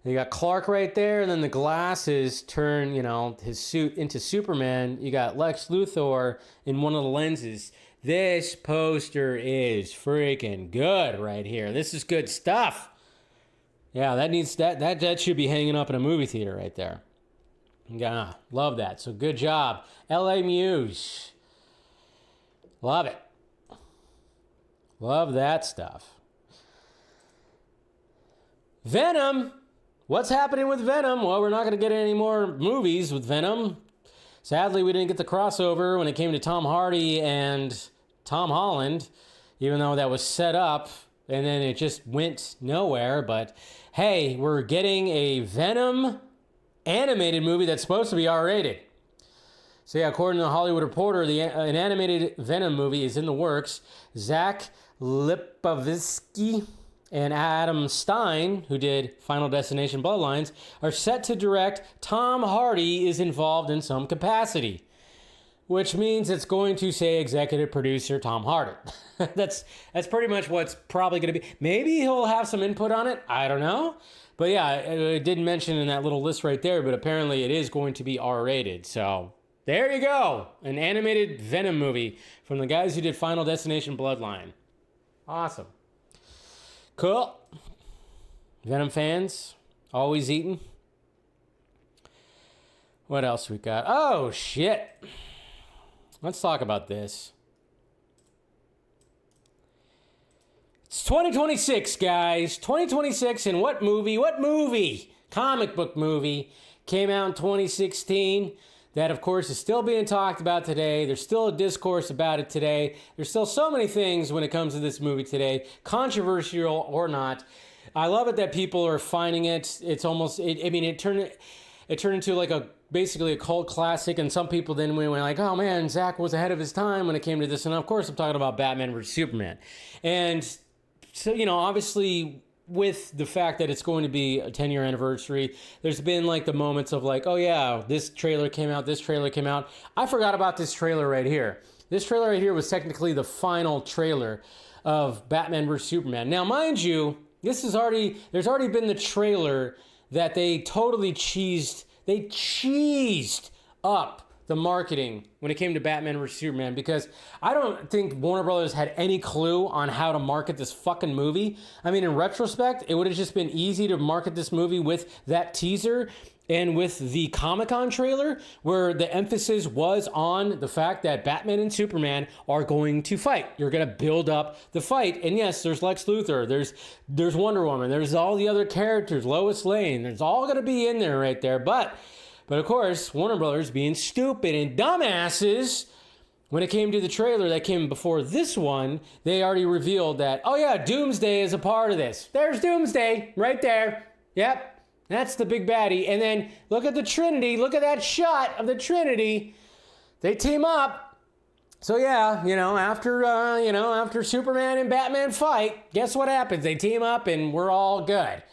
You got Clark right there, and then the glasses turn, you know, his suit into Superman. You got Lex Luthor in one of the lenses. This poster is freaking good right here. This is good stuff. Yeah, that should be hanging up in a movie theater right there. Yeah, love that. So good job. LA Muse. Love it. Love that stuff. Venom. What's happening with Venom? Well, we're not going to get any more movies with Venom. Sadly, we didn't get the crossover when it came to Tom Hardy and Tom Holland, even though that was set up, and then it just went nowhere. But hey, we're getting a Venom animated movie that's supposed to be R-rated. So yeah, according to the Hollywood Reporter, an animated Venom movie is in the works. Zach Lipovitsky and Adam Stein, who did Final Destination Bloodlines, are set to direct. Tom Hardy is involved in some capacity, which means it's going to say executive producer Tom Hardy. That's pretty much what's probably going to be. Maybe he'll have some input on it. I don't know. But yeah, it didn't mention in that little list right there, but apparently it is going to be R-rated. So there you go. An animated Venom movie from the guys who did Final Destination Bloodline. Awesome. Cool. Venom fans, always eating. What else we got? Oh, shit. Let's talk about this. It's 2026, guys. 2026, and what movie? What movie? Comic book movie came out in 2016 that, of course, is still being talked about today. There's still a discourse about it today. There's still so many things when it comes to this movie today, controversial or not. I love it that people are finding it. It's almost, it turned into like basically a cult classic, and some people then went like, oh man, Zach was ahead of his time when it came to this. And of course, I'm talking about Batman vs. Superman. And so, obviously with the fact that it's going to be a 10-year anniversary, there's been like the moments of like, oh yeah, this trailer came out. I forgot about this trailer right here. This trailer right here was technically the final trailer of Batman vs. Superman. Now, mind you, there's already been the trailer that they totally cheesed up the marketing when it came to Batman vs. Superman, because I don't think Warner Brothers had any clue on how to market this fucking movie. I mean, in retrospect, it would have just been easy to market this movie with that teaser and with the Comic-Con trailer, where the emphasis was on the fact that Batman and Superman are going to fight. You're going to build up the fight. And yes, there's Lex Luthor, there's Wonder Woman, there's all the other characters, Lois Lane, there's all going to be in there right there. But of course, Warner Brothers being stupid and dumbasses, when it came to the trailer that came before this one, they already revealed that, oh yeah, Doomsday is a part of this. There's Doomsday right there. Yep, that's the big baddie. And then look at the Trinity. Look at that shot of the Trinity. They team up. So yeah, after Superman and Batman fight, guess what happens? They team up and we're all good.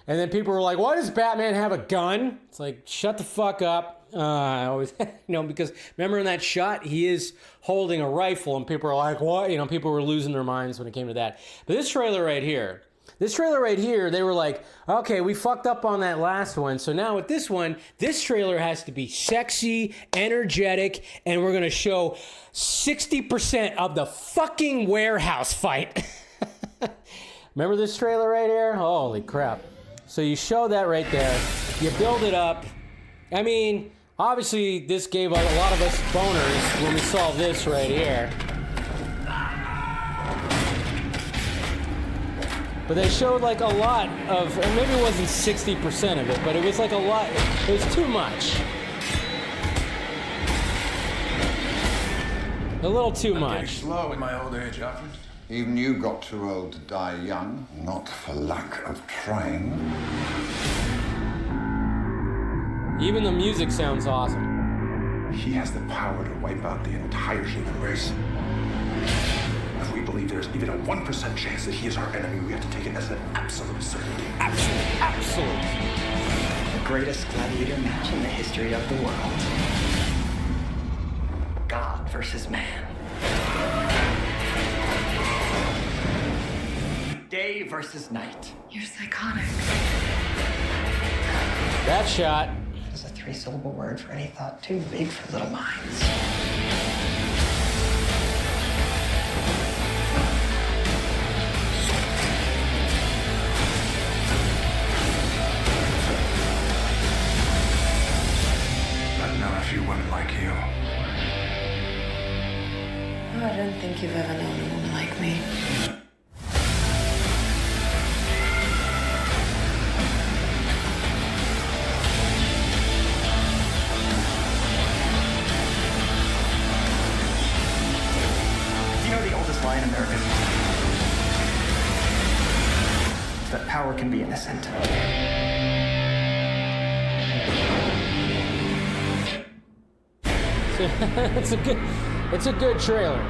And then people were like, why does Batman have a gun? It's like, shut the fuck up. I always, because remember in that shot, he is holding a rifle, and people are like, what? People were losing their minds when it came to that. But this trailer right here, they were like, okay, we fucked up on that last one. So now with this one, this trailer has to be sexy, energetic, and we're going to show 60% of the fucking warehouse fight. Remember this trailer right here? Holy crap. So you show that right there. You build it up. I mean, obviously, this gave a lot of us boners when we saw this right here. But they showed like a lot of, and maybe it wasn't 60% of it, but it was like a lot. It was too much. A little too much. Getting slow in my old age, Alfred. Even you got too old to die young. Not for lack of trying. Even the music sounds awesome. He has the power to wipe out the entire human race. If we believe there's even a 1% chance that he is our enemy, we have to take it as an absolute certainty. Absolute. The greatest gladiator match in the history of the world. God versus man. Day versus night. You're psychotic. That shot. It's a 3-syllable word for any thought too big for little minds. I've known a few women like you. Oh, I don't think you've ever known a woman like me. Line in America that power can be innocent. It's a good trailer.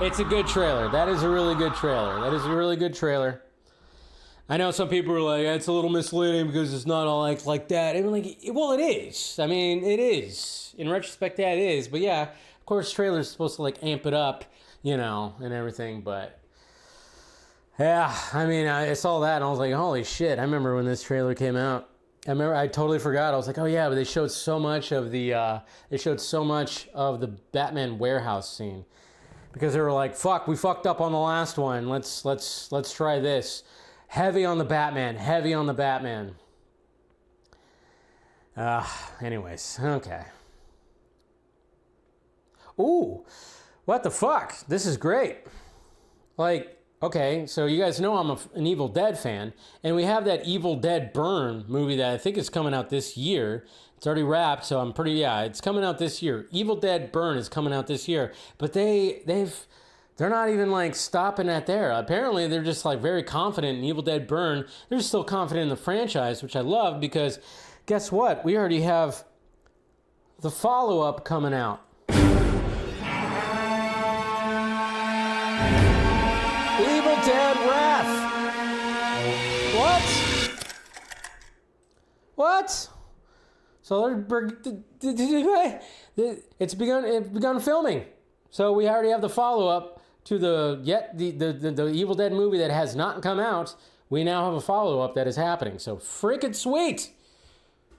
It's a good trailer. That is a really good trailer. That is a really good trailer. I know some people are like, it's a little misleading because it's not all like that. And I'm like, well, it is. I mean, it is. In retrospect, that is. But yeah, of course, trailers supposed to like amp it up, you know, and everything. But yeah, I mean, I saw that and I was like, holy shit. I remember when this trailer came out. I totally forgot. I was like, oh yeah, but they showed so much of the Batman warehouse scene because they were like, fuck, we fucked up on the last one. Let's try this. Heavy on the Batman. Heavy on the Batman. Anyways, okay. Ooh, what the fuck? This is great. Like, okay, so you guys know I'm an Evil Dead fan, and we have that Evil Dead Burn movie that I think is coming out this year. It's already wrapped, so I'm pretty, it's coming out this year. Evil Dead Burn is coming out this year, but they're not even like stopping at there. Apparently, they're just like very confident in Evil Dead Burn. They're still confident in the franchise, which I love because guess what? We already have the follow-up coming out. Evil Dead Wrath. What? So it's begun filming. So we already have the follow-up to the Evil Dead movie that has not come out. We now have a follow-up that is happening. So freaking sweet.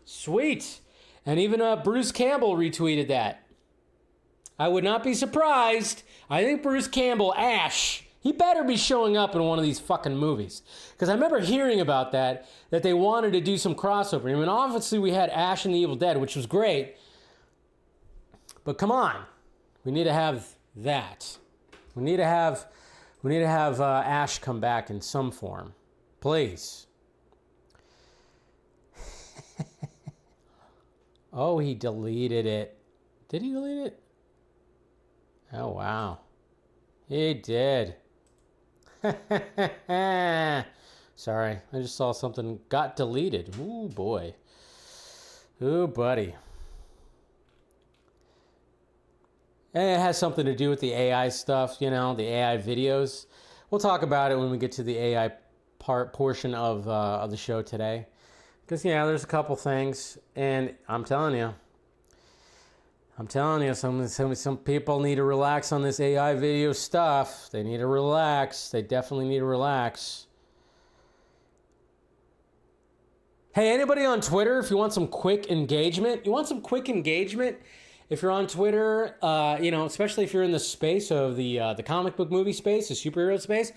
Sweet. And even Bruce Campbell retweeted that. I would not be surprised. I think Bruce Campbell, Ash, he better be showing up in one of these fucking movies. Because I remember hearing about that they wanted to do some crossover. I mean, obviously we had Ash and the Evil Dead, which was great. But come on. We need to have that. We need to have Ash come back in some form. Please. Oh, he deleted it. Did he delete it? Oh, wow. He did. Sorry, I just saw something got deleted. Ooh, boy. Ooh, buddy. And it has something to do with the AI stuff, you know, the AI videos. We'll talk about it when we get to the AI portion of the show today. Because, yeah, there's a couple things. And I'm telling you, some people need to relax on this AI video stuff. They need to relax. They definitely need to relax. Hey, anybody on Twitter, if you want some quick engagement, if you're on Twitter, you know, especially if you're in the space of the comic book movie space, the superhero space,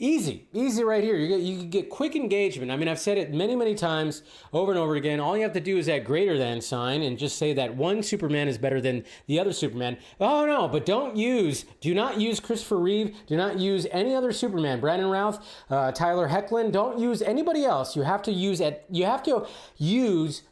easy right here. You can get quick engagement. I mean, I've said it many times over and over again. All you have to do is that greater than sign and just say that one Superman is better than the other Superman. Oh no, but do not use Christopher Reeve. Do not use any other Superman. Brandon Routh, Tyler Hoechlin. Don't use anybody else. You have to use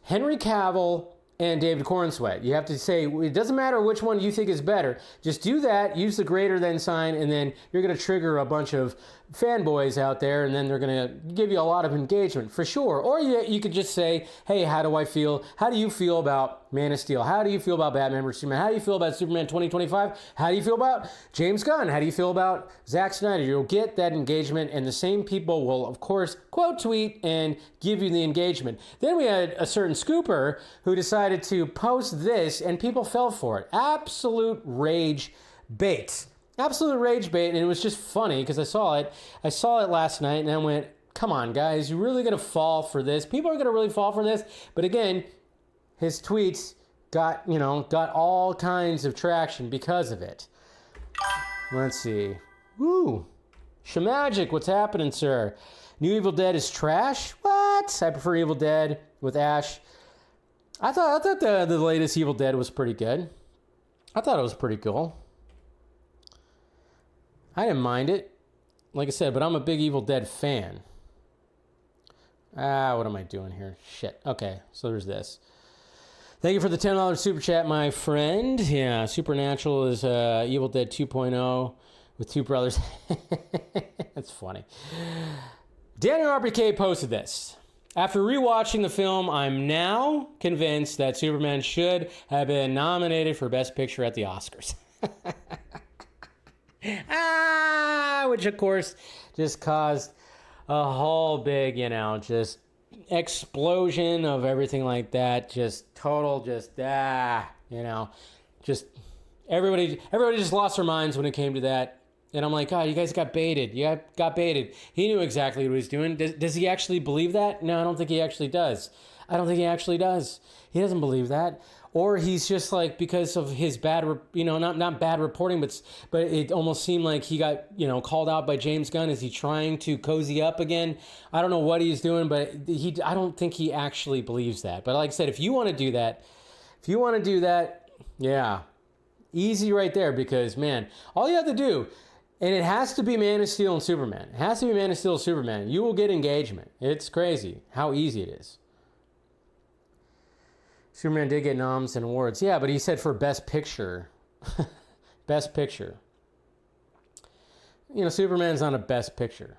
Henry Cavill and David Cornsweet. You have to say, it doesn't matter which one you think is better. Just do that, use the greater than sign, and then you're going to trigger a bunch of fanboys out there, and then they're going to give you a lot of engagement, for sure. Or you could just say, hey, how do you feel about Man of Steel? How do you feel about Batman vs. Superman? How do you feel about Superman 2025? How do you feel about James Gunn? How do you feel about Zack Snyder? You'll get that engagement, and the same people will, of course, quote tweet and give you the engagement. Then we had a certain scooper who decided to post this, and people fell for it. Absolute rage bait. Absolute rage bait, and it was just funny because I saw it last night, and I went, come on, guys, you're really going to fall for this? People are going to really fall for this? But again, his tweets got all kinds of traction because of it. Let's see. Woo! Shemagic, what's happening, sir? New Evil Dead is trash? What? I prefer Evil Dead with Ash. I thought the latest Evil Dead was pretty good. I thought it was pretty cool. I didn't mind it, like I said, but I'm a big Evil Dead fan. What am I doing here? Shit. Okay, so there's this. Thank you for the $10 super chat, my friend. Yeah, Supernatural is Evil Dead 2.0 with two brothers. That's funny. Daniel RPK posted this. After rewatching the film, I'm now convinced that Superman should have been nominated for Best Picture at the Oscars. Which of course just caused a whole big, just explosion of everything like that. Just total, just everybody just lost their minds when it came to that. And I'm like, God, you guys got baited. You got baited. He knew exactly what he was doing. Does he actually believe that? No, I don't think he actually does. He doesn't believe that. Or he's just like, because of his bad, not bad reporting, but it almost seemed like he got, called out by James Gunn. Is he trying to cozy up again? I don't know what he's doing, but I don't think he actually believes that. But like I said, if you want to do that, yeah, easy right there, because, man, all you have to do, and it has to be Man of Steel and Superman. You will get engagement. It's crazy how easy it is. Superman did get noms and awards. Yeah, but he said for Best Picture. Best Picture. Superman's not a Best Picture.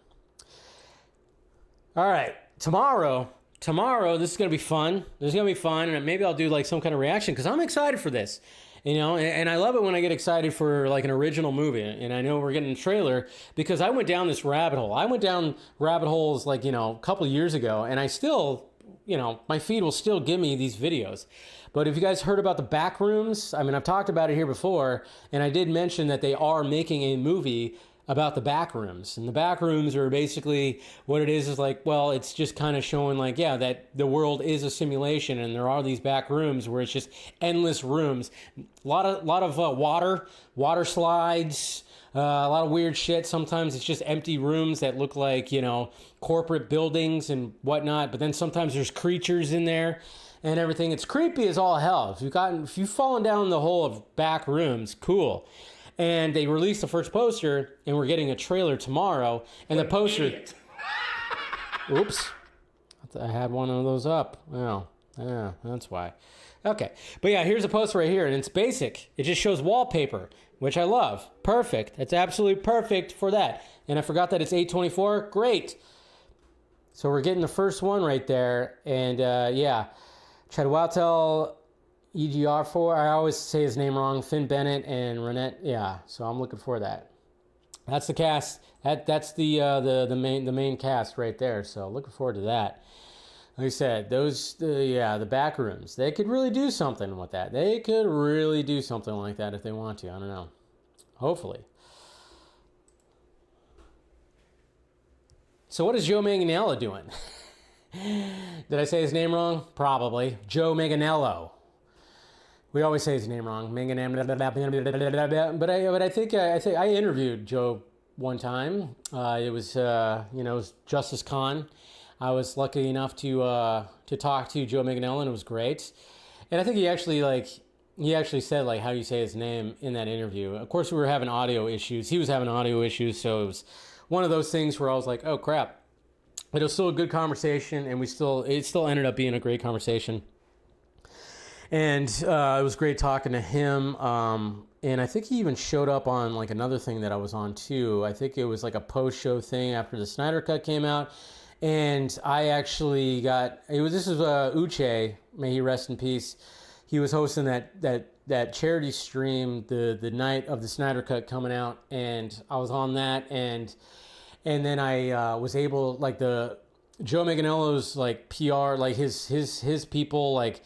All right, tomorrow, this is going to be fun. And maybe I'll do like some kind of reaction, because I'm excited for this. And I love it when I get excited for like an original movie. And I know we're getting a trailer, because I went down this rabbit hole. I went down rabbit holes like, a couple of years ago, and I still, my feed will still give me these videos. But if you guys heard about the back rooms, I've talked about it here before, and I did mention that they are making a movie about the back rooms. And the back rooms are basically, what it is like, well, it's just kind of showing like, yeah, that the world is a simulation, and there are these back rooms where it's just endless rooms. A lot of water slides, a lot of weird shit. Sometimes it's just empty rooms that look like, corporate buildings and whatnot. But then sometimes there's creatures in there and everything. It's creepy as all hell. If you've fallen down the hole of back rooms, cool. And they released the first poster, and we're getting a trailer tomorrow. And the poster... Oops. I had one of those up. Oh, yeah, that's why. Okay. But yeah, here's a poster right here, and it's basic. It just shows wallpaper, which I love. Perfect. That's absolutely perfect for that. And I forgot that it's 8/24. Great. So we're getting the first one right there. And yeah, Chadwatel EGR4, I always say his name wrong, Finn Bennett and Renette. Yeah, so I'm looking for that. That's the cast. That's the main cast right there. So looking forward to that. Like I said, the back rooms, they could really do something with that. They could really do something like that if they want to. I don't know. Hopefully. So what is Joe Manganiello doing? Did I say his name wrong? Probably. Joe Manganiello. We always say his name wrong. But I think I interviewed Joe one time. It was Justice Con. I was lucky enough to talk to Joe Manganiello, and it was great. And I think he actually said like how you say his name in that interview. Of course, we were having audio issues. He was having audio issues, so it was one of those things where I was like, oh crap. But it was still a good conversation, and it still ended up being a great conversation. And it was great talking to him. And I think he even showed up on like another thing that I was on too. I think it was like a post-show thing after the Snyder Cut came out. And I actually this was Uche, may he rest in peace. He was hosting that charity stream the night of the Snyder Cut coming out. And I was on that. And then I was able, like the Joe Manganiello's like PR, like his people like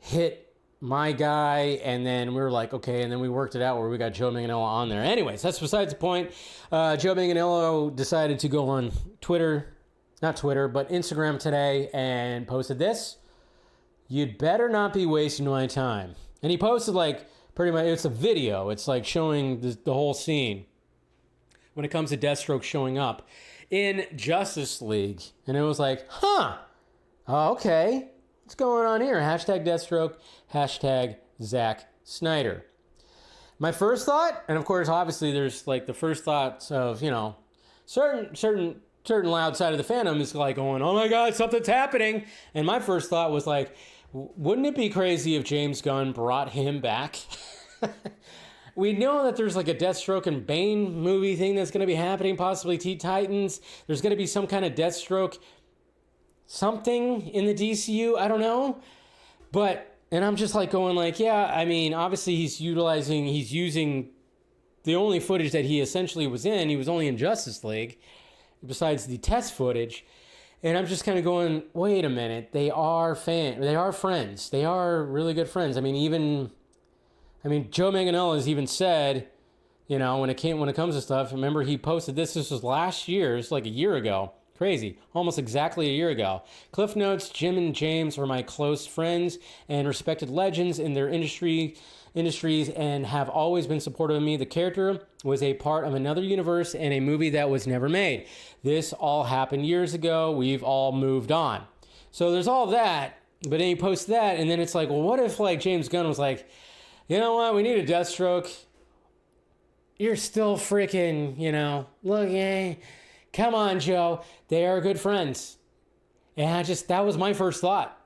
hit my guy, and then we were like, okay, and then we worked it out where we got Joe Manganiello on there. Anyways, that's besides the point. Joe Manganiello decided to go on Instagram today and posted this. You'd better not be wasting my time. And he posted like pretty much, it's a video. It's like showing the whole scene when it comes to Deathstroke showing up in Justice League. And it was like, okay. What's going on here? Hashtag Deathstroke, hashtag Zack Snyder. My first thought, and of course, obviously, there's like the first thoughts of, certain loud side of the fandom is like going, oh my God, something's happening. And my first thought was like, wouldn't it be crazy if James Gunn brought him back? We know that there's like a Deathstroke and Bane movie thing that's going to be happening, possibly Teen Titans. There's going to be some kind of Deathstroke something in the DCU, I don't know. And I'm just like going like, yeah, I mean, obviously he's using the only footage that he essentially was in. He was only in Justice League, besides the test footage. And I'm just kind of going, wait a minute. They are friends. They are really good friends. I mean, Joe Manganiello has even said, you know, when it comes to stuff, remember he posted this was last year, it's like a year ago. Crazy. Almost exactly a year ago. Cliff notes, Jim and James are my close friends and respected legends in their industries and have always been supportive of me. The character was a part of another universe and a movie that was never made. This all happened years ago. We've all moved on. So there's all that, but then you post that, and then it's like, well, what if like James Gunn was like, you know what, we need a Deathstroke. You're still freaking, you know, look, come on, Joe. They are good friends. And that was my first thought.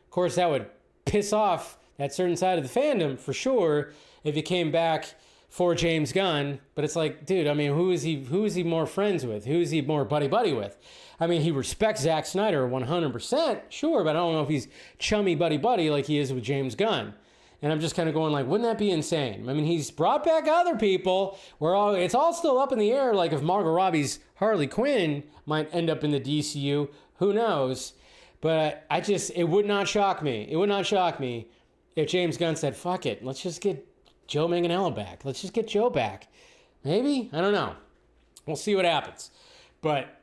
Of course, that would piss off that certain side of the fandom for sure if you came back for James Gunn. But it's like, dude, I mean, who is he more friends with? Who is he more buddy with? I mean, he respects Zack Snyder 100%, sure, but I don't know if he's chummy buddy like he is with James Gunn. And I'm just kind of going like, wouldn't that be insane? I mean, he's brought back other people. It's all still up in the air. Like if Margot Robbie's Harley Quinn might end up in the DCU, who knows? But it would not shock me. It would not shock me if James Gunn said, fuck it, let's just get Joe Manganiello back. Let's just get Joe back. Maybe? I don't know. We'll see what happens. But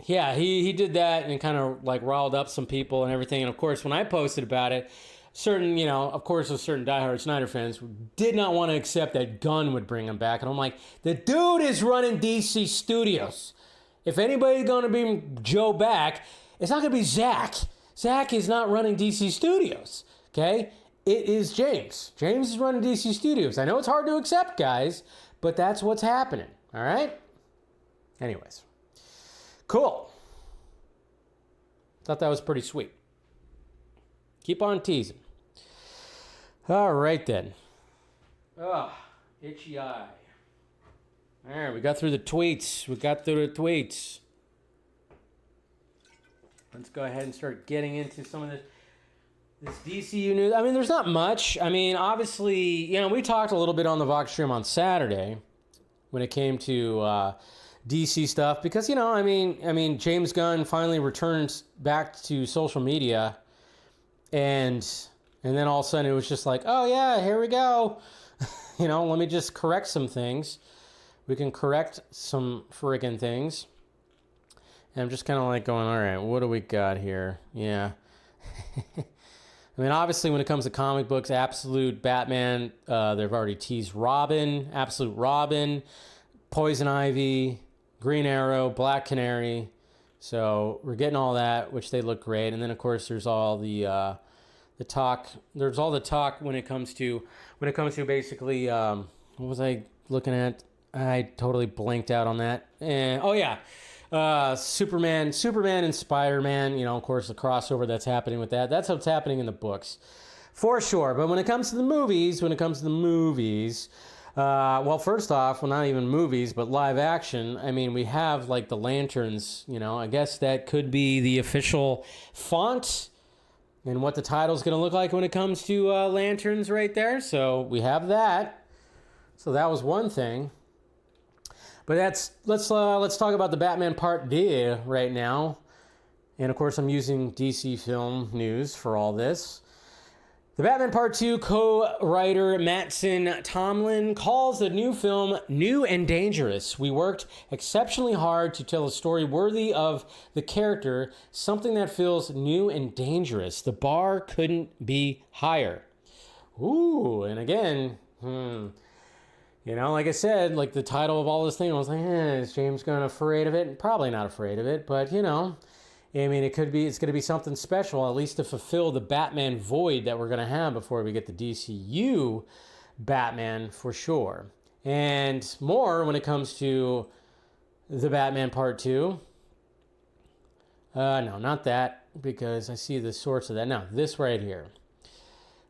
yeah, he did that and kind of like riled up some people and everything. And of course, when I posted about it, certain diehard Snyder fans did not want to accept that Gunn would bring him back. And I'm like, the dude is running DC Studios. If anybody's going to bring Joe back, it's not going to be Zack. Zack is not running DC Studios, okay? It is James. James is running DC Studios. I know it's hard to accept, guys, but that's what's happening, all right? Anyways, cool. Thought that was pretty sweet. Keep on teasing. All right, then. Itchy eye. All right, we got through the tweets. Let's go ahead and start getting into some of this DCU news. I mean, there's not much. I mean, obviously, you know, we talked a little bit on the Vox stream on Saturday when it came to DC stuff because, you know, I mean, James Gunn finally returns back to social media. And then all of a sudden it was just like, oh yeah, here we go. You know, let me just correct some things. We can correct some friggin' things. And I'm just kind of like going, all right, what do we got here? Yeah. I mean, obviously when it comes to comic books, Absolute Batman, they've already teased Robin, Absolute Robin, Poison Ivy, Green Arrow, Black Canary. So we're getting all that, which they look great. And then of course there's all the talk. There's all the talk when it comes to basically what was I looking at? I totally blanked out on that. And oh yeah, Superman and Spider-Man. You know, of course the crossover that's happening with that. That's what's happening in the books, for sure. But when it comes to the movies, well, first off, well, not even movies, but live action. I mean, we have like the lanterns, you know, I guess that could be the official font and what the title's going to look like when it comes to lanterns right there. So we have that. So that was one thing. But let's talk about the Batman Part 2 right now. And of course, I'm using DC Film News for all this. The Batman Part 2 co-writer Mattson Tomlin calls the new film new and dangerous. We worked exceptionally hard to tell a story worthy of the character, something that feels new and dangerous. The bar couldn't be higher. Ooh, and again, you know, like I said, like the title of all this thing, I was like, is James Gunn afraid of it? Probably not afraid of it, but you know, I mean, it's going to be something special, at least to fulfill the Batman void that we're going to have before we get the DCU Batman for sure. And more when it comes to the Batman Part 2. No, not that, because I see the source of that. No, this right here.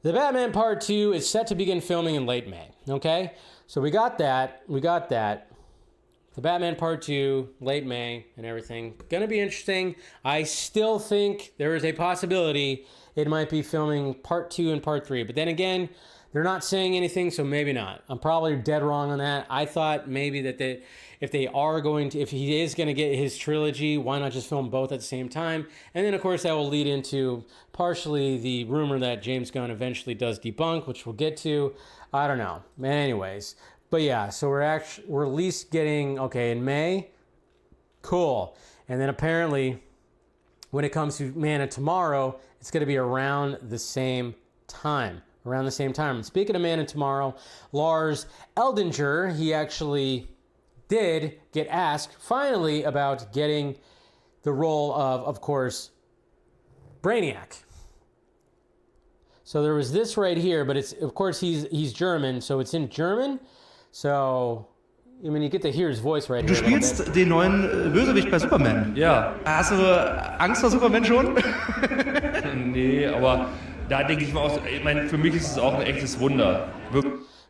The Batman Part 2 is set to begin filming in late May, okay? So we got that. The Batman Part 2, late May, and everything. Gonna be interesting. I still think there is a possibility it might be filming Part 2 and Part 3. But then again, They're not saying anything, so maybe not. I'm probably dead wrong on that. I thought maybe that if he is going to get his trilogy, why not just film both at the same time? And then, of course, that will lead into partially the rumor that James Gunn eventually does Debunk, which we'll get to. I don't know. Anyways, but yeah, so we're at least getting, okay, in May, cool. And then apparently, when it comes to Man of Tomorrow, it's going to be around the same time. Around the same time. And speaking of Man of Tomorrow, Lars Eldinger, he actually did get asked finally about getting the role of course, Brainiac. So there was this right here, but it's, of course, he's German, so it's in German. So, I mean, you get to hear his voice right Du here. spielst den neuen Bösewicht bei Superman. Ja. Hast du Angst vor Superman schon? Nee, aber da denke ich mal auch, ich meine, für mich ist es auch ein echtes Wunder.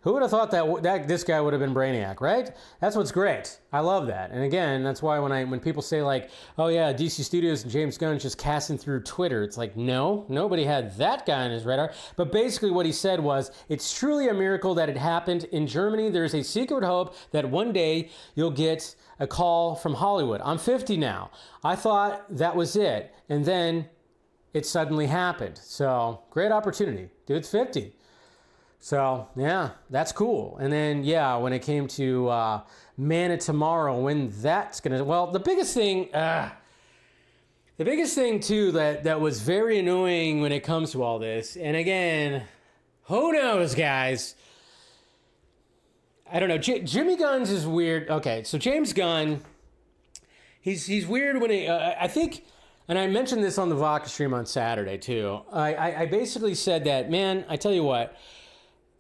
Who would have thought that this guy would have been Brainiac, right? That's what's great. I love that. And again, that's why when people say like, oh yeah, DC Studios and James Gunn just casting through Twitter, it's like, no, nobody had that guy on his radar. But basically what he said was, it's truly a miracle that it happened in Germany. There's a secret hope that one day you'll get a call from Hollywood. I'm 50 now. I thought that was it. And then it suddenly happened. So great opportunity. Dude's 50. So, yeah, that's cool. And then, yeah, when it came to Man of Tomorrow, when that's going to... Well, the biggest thing, too, that was very annoying when it comes to all this, and again, who knows, guys? I don't know. Jimmy Gunn's is weird. Okay, so James Gunn, he's weird when he... I think... And I mentioned this on the Vodka stream on Saturday, too. I basically said that, man, I tell you what...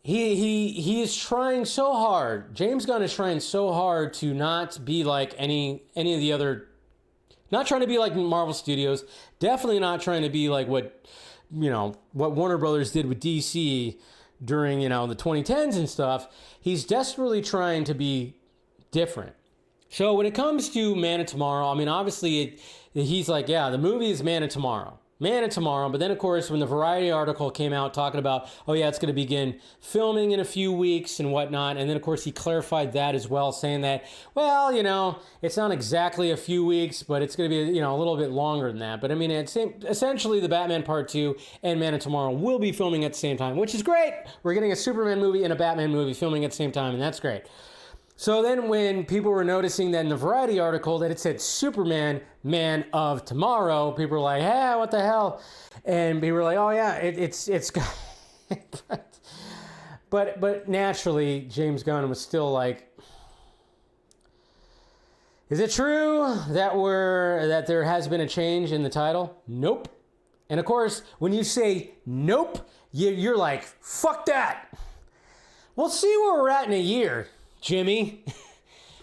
He is trying so hard. James Gunn is trying so hard to not be like any of the other, not trying to be like Marvel Studios. Definitely not trying to be like what Warner Brothers did with DC during, the 2010s and stuff. He's desperately trying to be different. So when it comes to Man of Tomorrow, I mean, obviously he's like, yeah, the movie is Man of Tomorrow. Man of Tomorrow. But then, of course, when the Variety article came out talking about, oh, yeah, it's going to begin filming in a few weeks and whatnot. And then, of course, he clarified that as well, saying that, well, it's not exactly a few weeks, but it's going to be, a little bit longer than that. But, I mean, essentially, the Batman Part 2 and Man of Tomorrow will be filming at the same time, which is great. We're getting a Superman movie and a Batman movie filming at the same time, and that's great. So then when people were noticing that in the Variety article that it said Superman, Man of Tomorrow, people were like, hey, what the hell? And people were like, oh yeah, it's but naturally James Gunn was still like, is it true that there has been a change in the title? Nope. And of course, when you say nope, you're like, fuck that. We'll see where we're at in a year, Jimmy,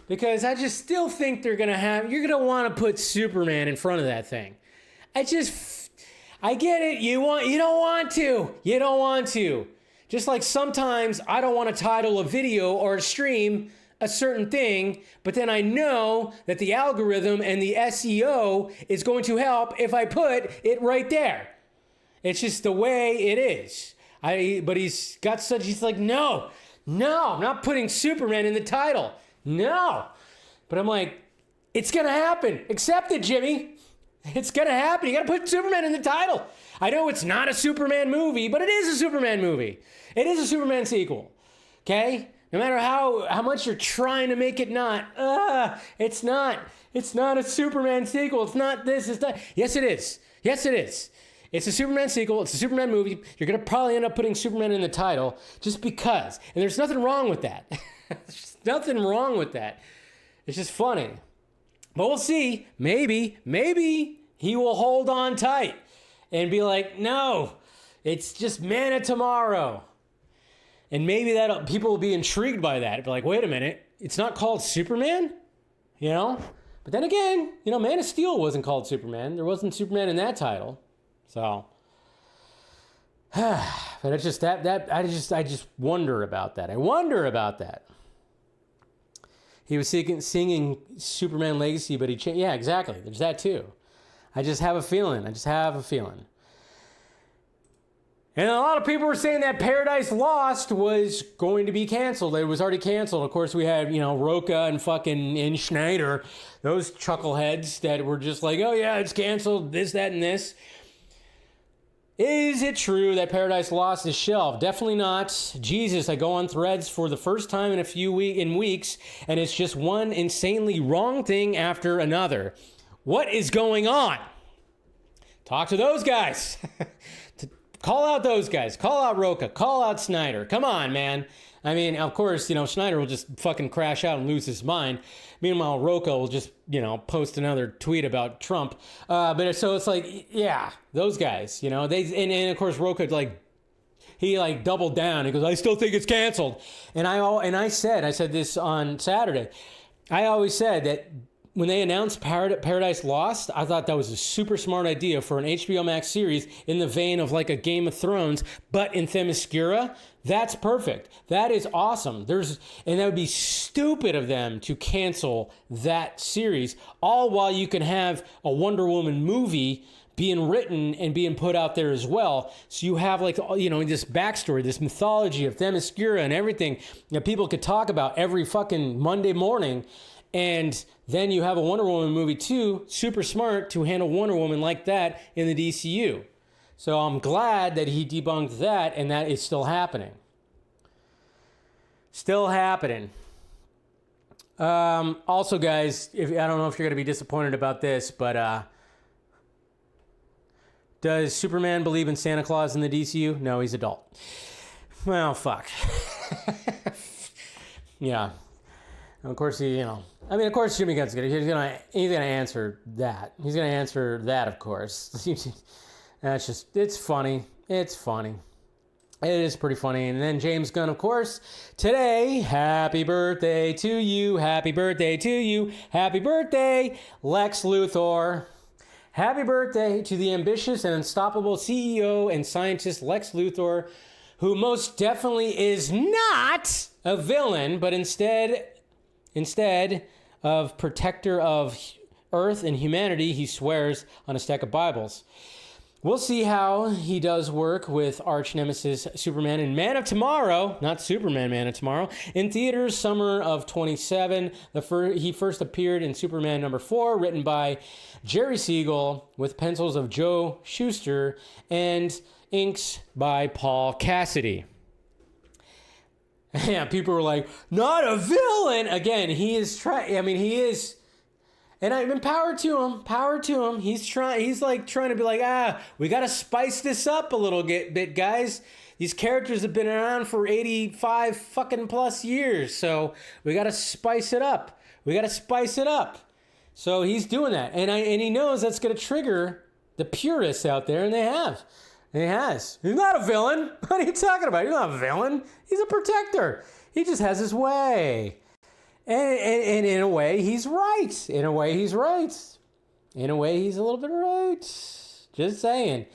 because I just still think you're going to want to put Superman in front of that thing. I get it. You don't want to. Just like sometimes I don't want to title a video or a stream a certain thing, but then I know that the algorithm and the SEO is going to help if I put it right there. It's just the way it is. But he's like, no, I'm not putting Superman in the title. No. But I'm like, it's going to happen. Accept it, Jimmy. It's going to happen. You got to put Superman in the title. I know it's not a Superman movie, but it is a Superman movie. It is a Superman sequel. Okay? No matter how much you're trying to make it not. It's not. It's not a Superman sequel. It's not this. It's not. Yes, it is. Yes, it is. It's a Superman sequel. It's a Superman movie. You're going to probably end up putting Superman in the title just because. And there's nothing wrong with that. There's nothing wrong with that. It's just funny. But we'll see. Maybe he will hold on tight and be like, no, it's just Man of Tomorrow. And maybe people will be intrigued by that. Be like, wait a minute, it's not called Superman? But then again, Man of Steel wasn't called Superman. There wasn't Superman in that title. So, but it's just I just wonder about that. I wonder about that. He was singing Superman Legacy, but he changed. Yeah, exactly. There's that too. I just have a feeling. And a lot of people were saying that Paradise Lost was going to be canceled. It was already canceled. Of course, we had, Roca and fucking Schneider, those chuckleheads that were just like, oh yeah, it's canceled, this, that, and this. Is it true that Paradise Lost is shelved? Definitely not. Jesus, I go on Threads for the first time in a few weeks, and it's just one insanely wrong thing after another. What is going on? Talk to those guys. Call out those guys. Call out Roca. Call out Snyder. Come on, man. I mean, of course, Snyder will just fucking crash out and lose his mind. Meanwhile, Roca will just, post another tweet about Trump. So it's like, yeah, those guys, and of course, Roca, he doubled down. He goes, I still think it's canceled. And I said this on Saturday. I always said that when they announced Paradise Lost, I thought that was a super smart idea for an HBO Max series in the vein of like a Game of Thrones, but in Themyscira. That's perfect. That is awesome. And that would be stupid of them to cancel that series, all while you can have a Wonder Woman movie being written and being put out there as well. So you have this backstory, this mythology of Themyscira and everything that people could talk about every fucking Monday morning. And then you have a Wonder Woman movie too, super smart to handle Wonder Woman like that in the DCU. So I'm glad that he debunked that, and that is still happening. Still happening. Also, guys, I don't know if you're going to be disappointed about this, but does Superman believe in Santa Claus in the DCU? No, he's adult. Well, fuck. Yeah. Of course, of course, Jimmy Gunn's he's gonna answer that. He's gonna answer that, of course. It's funny. It's funny. It is pretty funny. And then James Gunn, of course, today, happy birthday to you. Happy birthday to you. Happy birthday, Lex Luthor. Happy birthday to the ambitious and unstoppable CEO and scientist Lex Luthor, who most definitely is not a villain, but instead of protector of Earth and humanity, he swears on a stack of Bibles. We'll see how he does work with arch nemesis Superman in Man of Tomorrow, not Superman, Man of Tomorrow, in theaters summer of 27. He first appeared in Superman number 4, written by Jerry Siegel, with pencils of Joe Shuster and inks by Paul Cassidy. Yeah, people were like, not a villain. Again, he is he is. And I mean, power to him. He's trying to be like, we got to spice this up a little bit, guys. These characters have been around for 85 fucking plus years. So we got to spice it up. So he's doing that. And he knows that's going to trigger the purists out there. And they have. And he has. He's not a villain. What are you talking about? He's not a villain. He's a protector. He just has his way. And in a way, he's right. In a way, he's a little bit right. Just saying.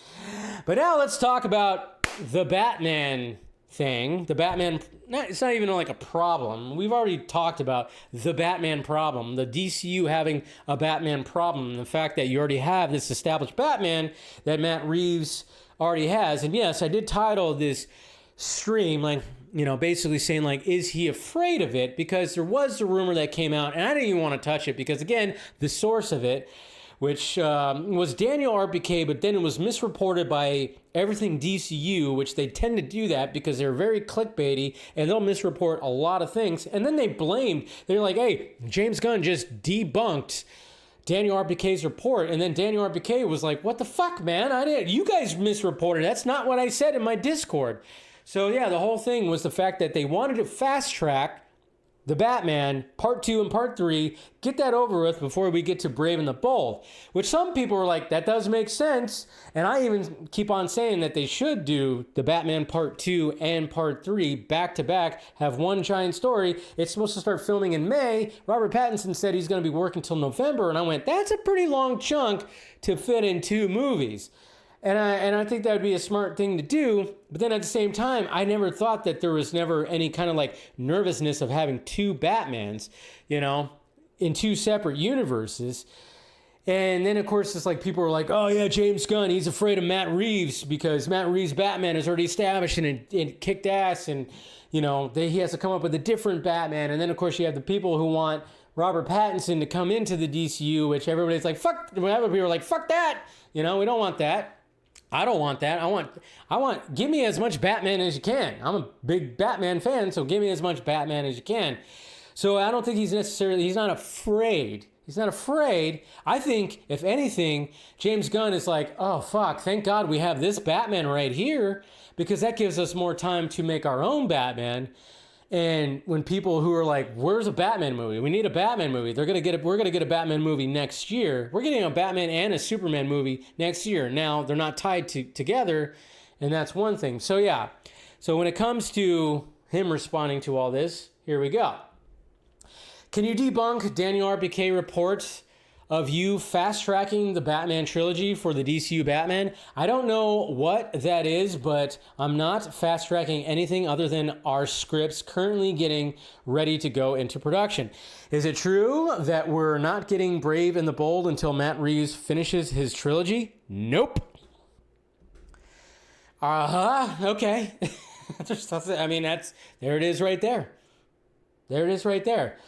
But now let's talk about the Batman thing. The Batman, it's not even like a problem. We've already talked about the Batman problem, the DCU having a Batman problem, the fact that you already have this established Batman that Matt Reeves already has. And yes, I did title this stream basically saying is he afraid of it? Because there was the rumor that came out, and I didn't even want to touch it because, again, the source of it, which was Daniel RBK, but then it was misreported by Everything DCU, which they tend to do that because they're very clickbaity and they'll misreport a lot of things. And then they're like, hey, James Gunn just debunked Daniel RBK's report. And then Daniel RBK was like, what the fuck, man? You guys misreported. That's not what I said in my Discord. So yeah, the whole thing was the fact that they wanted to fast track the Batman Part 2 and Part 3, get that over with before we get to Brave and the Bold, which some people were like, that does make sense. And I even keep on saying that they should do the Batman Part 2 and Part 3 back to back, have one giant story. It's supposed to start filming in May. Robert Pattinson said he's going to be working until November. And I went, that's a pretty long chunk to fit in 2 movies. And I think that would be a smart thing to do. But then at the same time, I never thought that there was never any kind of nervousness of having 2 Batmans, in 2 separate universes. And then, of course, it's like people are like, oh, yeah, James Gunn, he's afraid of Matt Reeves because Matt Reeves Batman is already established and it kicked ass. And, you know, he has to come up with a different Batman. And then, of course, you have the people who want Robert Pattinson to come into the DCU, which everybody's like, fuck. People are like, fuck that. You know, we don't want that. I don't want that. I want, give me as much Batman as you can. I'm a big Batman fan, so give me as much Batman as you can. So I don't think he's not afraid. He's not afraid. I think, if anything, James Gunn is like, oh, fuck, thank God we have this Batman right here, because that gives us more time to make our own Batman. And when people who are like, where's a Batman movie? We need a Batman movie. We're going to get a Batman movie next year. We're getting a Batman and a Superman movie next year. Now, they're not tied together, and that's one thing. So, yeah. So when it comes to him responding to all this, here we go. Can you debunk Daniel RPK reports of you fast-tracking the Batman trilogy for the DCU Batman? I don't know what that is, but I'm not fast-tracking anything other than our scripts currently getting ready to go into production. Is it true that we're not getting Brave and the Bold until Matt Reeves finishes his trilogy? Nope. Okay. I mean, there it is right there. There it is right there.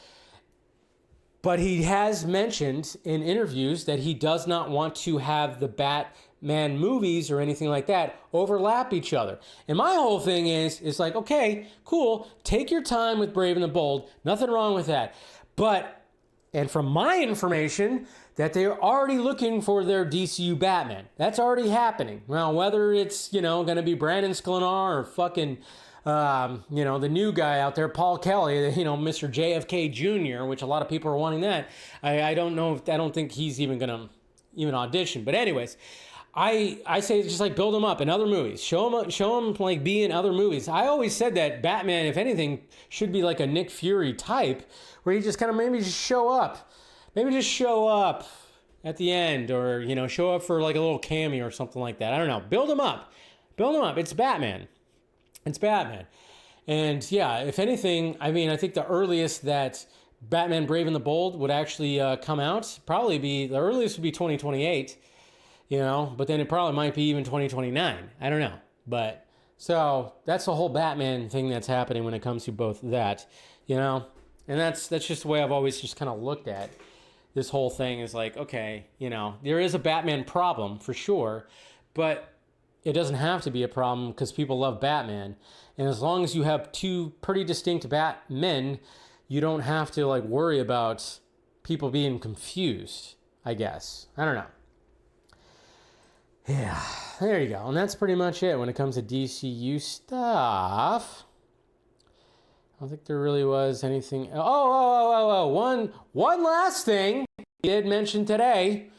But he has mentioned in interviews that he does not want to have the Batman movies or anything like that overlap each other. And my whole thing is like, okay, cool. Take your time with Brave and the Bold. Nothing wrong with that. But, and from my information, that they're already looking for their DCU Batman. That's already happening. Now, whether it's, going to be Brandon Sklenar or fucking... the new guy out there, Paul Kelly, Mr. JFK Jr., which a lot of people are wanting that. I don't know. I don't think he's even going to audition. But anyways, I say just like build him up in other movies. Show him like be in other movies. I always said that Batman, if anything, should be like a Nick Fury type where he just kind of maybe just show up. Maybe just show up at the end or, show up for like a little cameo or something like that. I don't know. Build him up. Build him up. It's Batman. It's Batman. And yeah, if anything, I mean, I think the earliest that Batman Brave and the Bold would actually come out, the earliest would be 2028, but then it probably might be even 2029. I don't know. But so that's the whole Batman thing that's happening when it comes to both that, and that's just the way I've always just kind of looked at this whole thing is like, okay, there is a Batman problem for sure, but it doesn't have to be a problem because people love Batman. And as long as you have two pretty distinct Batmen, you don't have to like worry about people being confused, I guess. I don't know. Yeah, there you go. And that's pretty much it when it comes to DCU stuff. I don't think there really was anything. One last thing I did mention today.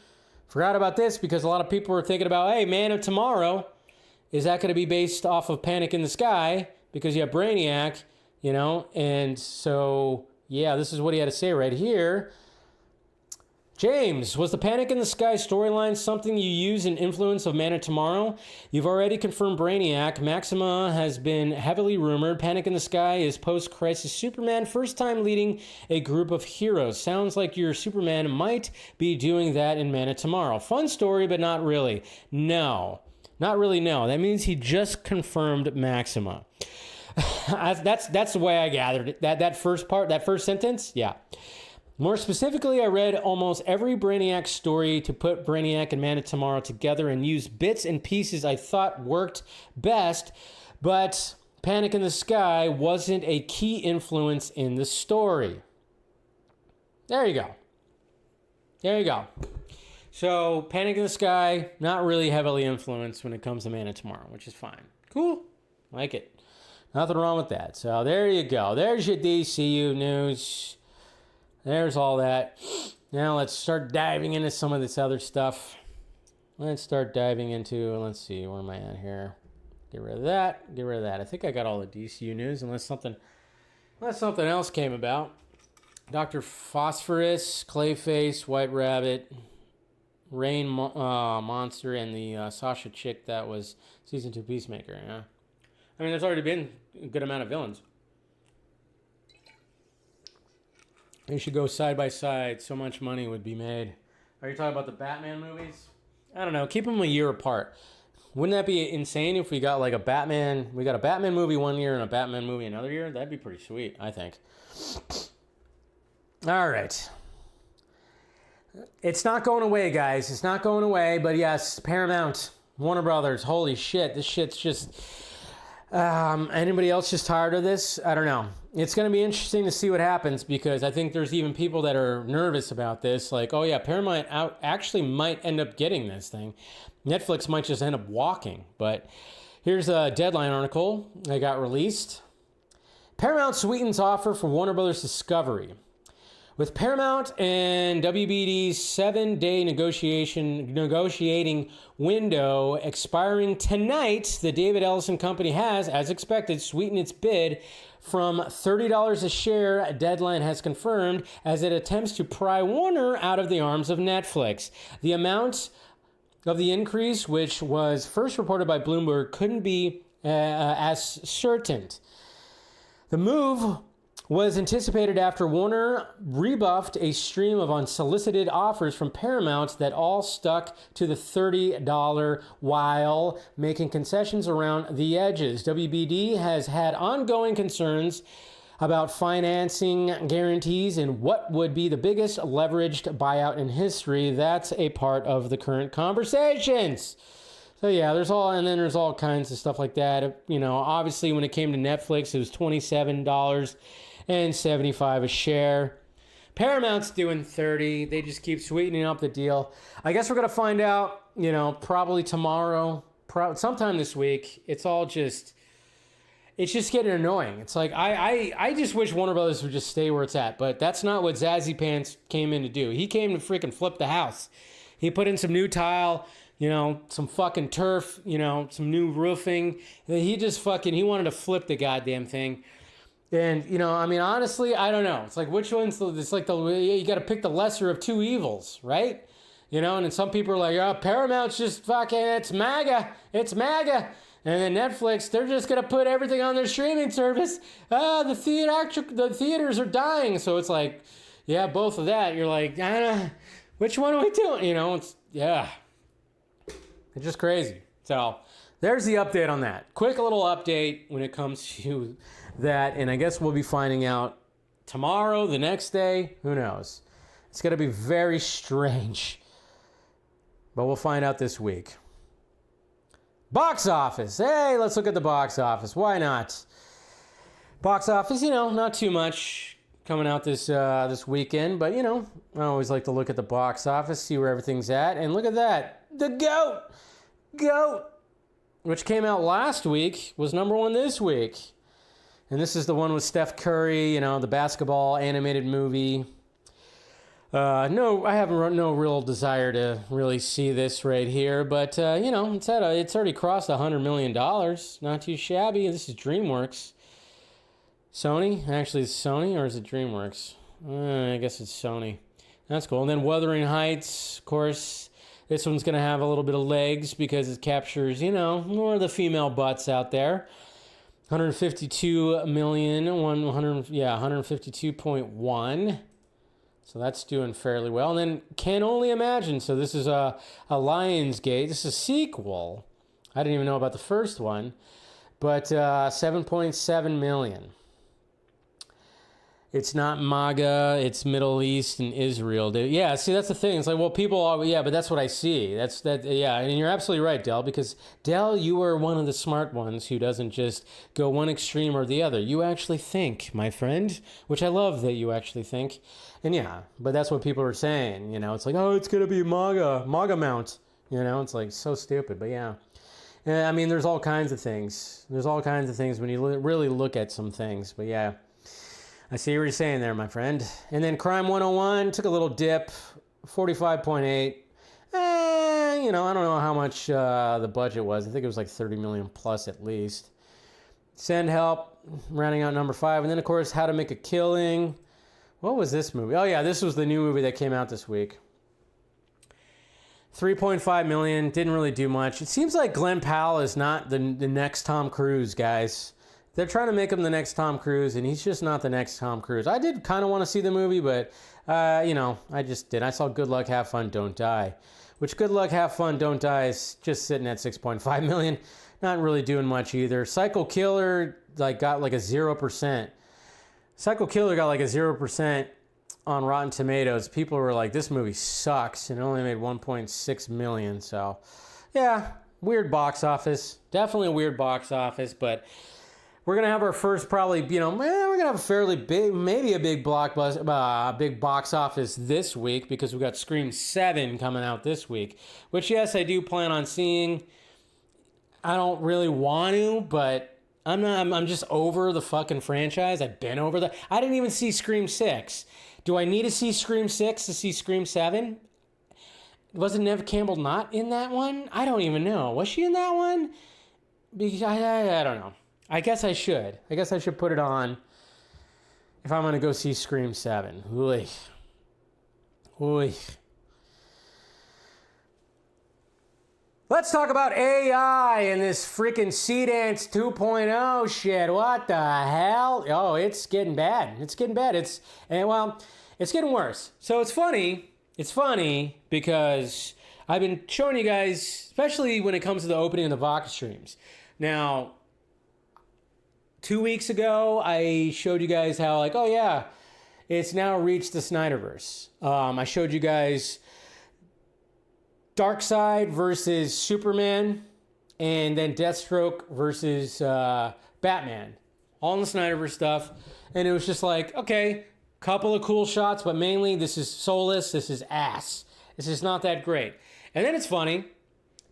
Forgot about this because a lot of people were thinking about, hey, Man of Tomorrow, is that going to be based off of Panic in the Sky? Because you have Brainiac, and so, yeah, this is what he had to say right here. James, was the Panic in the Sky storyline something you use in influence of Man of Tomorrow? You've already confirmed Brainiac. Maxima has been heavily rumored. Panic in the Sky is post-crisis Superman, first time leading a group of heroes. Sounds like your Superman might be doing that in Man of Tomorrow. Fun story, but not really. No. Not really, no. That means he just confirmed Maxima. That's the way I gathered it. That first part, that first sentence, yeah. More specifically, I read almost every Brainiac story to put Brainiac and Man of Tomorrow together and use bits and pieces I thought worked best, but Panic in the Sky wasn't a key influence in the story. There you go. There you go. So, Panic in the Sky, not really heavily influenced when it comes to Man of Tomorrow, which is fine. Cool. Like it. Nothing wrong with that. So, there you go. There's your DCU news. There's all that. Now let's start diving into some of this other stuff. Let's start diving into, let's see, where am I at here? Get rid of that. Get rid of that. I think I got all the DCU news unless something else came about. Dr. Phosphorus, Clayface, White Rabbit, Rain Monster, and the Sasha chick that was Season 2 Peacemaker. Yeah. I mean, there's already been a good amount of villains. They should go side by side. So much money would be made. Are you talking about the Batman movies? I don't know. Keep them a year apart. Wouldn't that be insane if we got like a Batman? We got a Batman movie one year and a Batman movie another year. That'd be pretty sweet, I think. All right. It's not going away, guys. It's not going away. But yes, Paramount, Warner Brothers. Holy shit! This shit's just. Anybody else just tired of this? I don't know. It's going to be interesting to see what happens because I think there's even people that are nervous about this. Like, oh yeah, Paramount actually might end up getting this thing. Netflix might just end up walking. But here's a Deadline article that got released. Paramount sweetens offer for Warner Brothers Discovery. With Paramount and WBD's 7-day negotiating window expiring tonight, the David Ellison Company has, as expected, sweetened its bid from $30 a share, Deadline has confirmed, as it attempts to pry Warner out of the arms of Netflix. The amount of the increase, which was first reported by Bloomberg, couldn't be as certain. The move was anticipated after Warner rebuffed a stream of unsolicited offers from Paramount that all stuck to the $30 while making concessions around the edges. WBD has had ongoing concerns about financing guarantees in what would be the biggest leveraged buyout in history. That's a part of the current conversations. So yeah, there's all kinds of stuff like that. You know, obviously when it came to Netflix, it was $27.75 a share. Paramount's doing $30. They just keep sweetening up the deal. I guess we're gonna find out, you know, probably tomorrow, sometime this week. It's just getting annoying. It's like I just wish Warner Brothers would just stay where it's at, but that's not what Zazie Pants came in to do. He came to freaking flip the house. He put in some new tile, you know, some fucking turf, you know, some new roofing. He wanted to flip the goddamn thing. And, you know, I mean, honestly, I don't know. It's like, which one's you got to pick the lesser of two evils, right? You know, and then some people are like, oh, Paramount's just fucking, it's MAGA. And then Netflix, they're just going to put everything on their streaming service. The theaters are dying. So it's like, yeah, both of that. You're like, which one are we doing? You know, it's just crazy. So there's the update on that. Quick little update when it comes to that. And I guess we'll be finding out tomorrow, the next day. Who knows? It's going to be very strange. But we'll find out this week. Box office. Hey, let's look at the box office. Why not? Box office, you know, not too much coming out this weekend. But, you know, I always like to look at the box office, see where everything's at. And look at that. The GOAT, which came out last week, was number one this week. And this is the one with Steph Curry, you know, the basketball animated movie. No, I have no real desire to really see this right here, but you know, it's already crossed $100 million. Not too shabby. This is DreamWorks. Sony? Actually, it's Sony, or is it DreamWorks? I guess it's Sony. That's cool. And then Wuthering Heights, of course. This one's going to have a little bit of legs because it captures, you know, more of the female butts out there. 152 million, 152.1. So that's doing fairly well. And then Can Only Imagine. So this is a Lionsgate. This is a sequel. I didn't even know about the first one. But 7.7 million. It's not MAGA. It's Middle East and Israel. Yeah, see, that's the thing. It's like, well, people are, yeah, but that's what I see. Yeah, and you're absolutely right, Del, because, Del, you are one of the smart ones who doesn't just go one extreme or the other. You actually think, my friend, which I love that you actually think. And yeah, but that's what people are saying, you know. It's like, oh, it's going to be MAGA mount. You know, it's like so stupid, but yeah. And, I mean, there's all kinds of things. There's all kinds of things when you really look at some things, but yeah. I see what you're saying there, my friend. And then Crime 101 took a little dip, 45.8. You know, I don't know how much the budget was. I think it was like 30 million plus at least. Send Help, rounding out number 5. And then, of course, How to Make a Killing. What was this movie? Oh, yeah, this was the new movie that came out this week. 3.5 million, didn't really do much. It seems like Glenn Powell is not the next Tom Cruise, guys. They're trying to make him the next Tom Cruise, and he's just not the next Tom Cruise. I did kind of want to see the movie, but, I just did. I saw Good Luck, Have Fun, Don't Die, which Good Luck, Have Fun, Don't Die is just sitting at 6.5 million. Not really doing much either. Psycho Killer, got like a 0%. Psycho Killer got like a 0% on Rotten Tomatoes. People were like, this movie sucks, and it only made 1.6 million. So, yeah, weird box office. Definitely a weird box office, but we're going to have our first probably, we're going to have a fairly big, maybe a big blockbuster, big box office this week because we got Scream 7 coming out this week, which, yes, I do plan on seeing. I don't really want to, but I'm just over the fucking franchise. I've been over I didn't even see Scream 6. Do I need to see Scream 6 to see Scream 7? Wasn't Neve Campbell not in that one? I don't even know. Was she in that one? Because I don't know. I guess I should. I guess I should put it on if I'm going to go see Scream 7. Oy. Oy. Let's talk about AI and this freaking Seedance 2.0 shit. What the hell? Oh, it's getting bad. It's getting bad. It's getting worse. So it's funny. It's funny because I've been showing you guys, especially when it comes to the opening of the Vodka streams. Now, 2 weeks ago, I showed you guys how, it's now reached the Snyderverse. I showed you guys Darkseid versus Superman, and then Deathstroke versus Batman. All in the Snyderverse stuff. And it was just like, okay, couple of cool shots, but mainly this is soulless, this is ass. This is not that great. And then it's funny,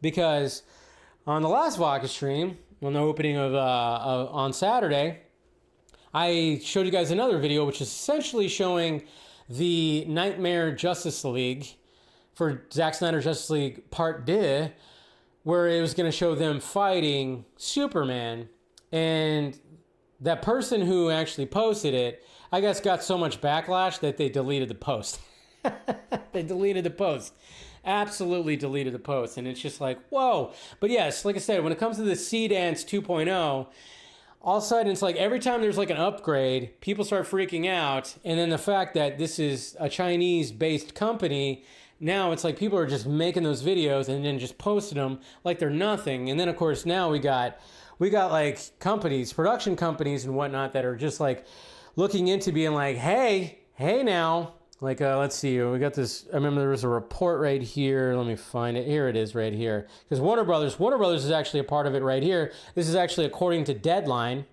because on the last Vodka stream, on the opening of on Saturday, I showed you guys another video, which is essentially showing the Nightmare Justice League for Zack Snyder's Justice League Part 2, where it was going to show them fighting Superman. And that person who actually posted it, I guess, got so much backlash that they deleted the post. They deleted the post. Absolutely deleted the post. And it's just like, whoa. But yes, like I said, when it comes to the Seedance 2.0, all of a sudden it's like every time there's like an upgrade, people start freaking out. And then the fact that this is a Chinese-based company, now it's like people are just making those videos and then just posting them like they're nothing. And then, of course, now we got like companies, production companies and whatnot that are just like looking into being like, hey now. Like, let's see, we got this, I remember there was a report right here. Let me find it. Here it is right here. Because Warner Brothers is actually a part of it right here. This is actually according to Deadline.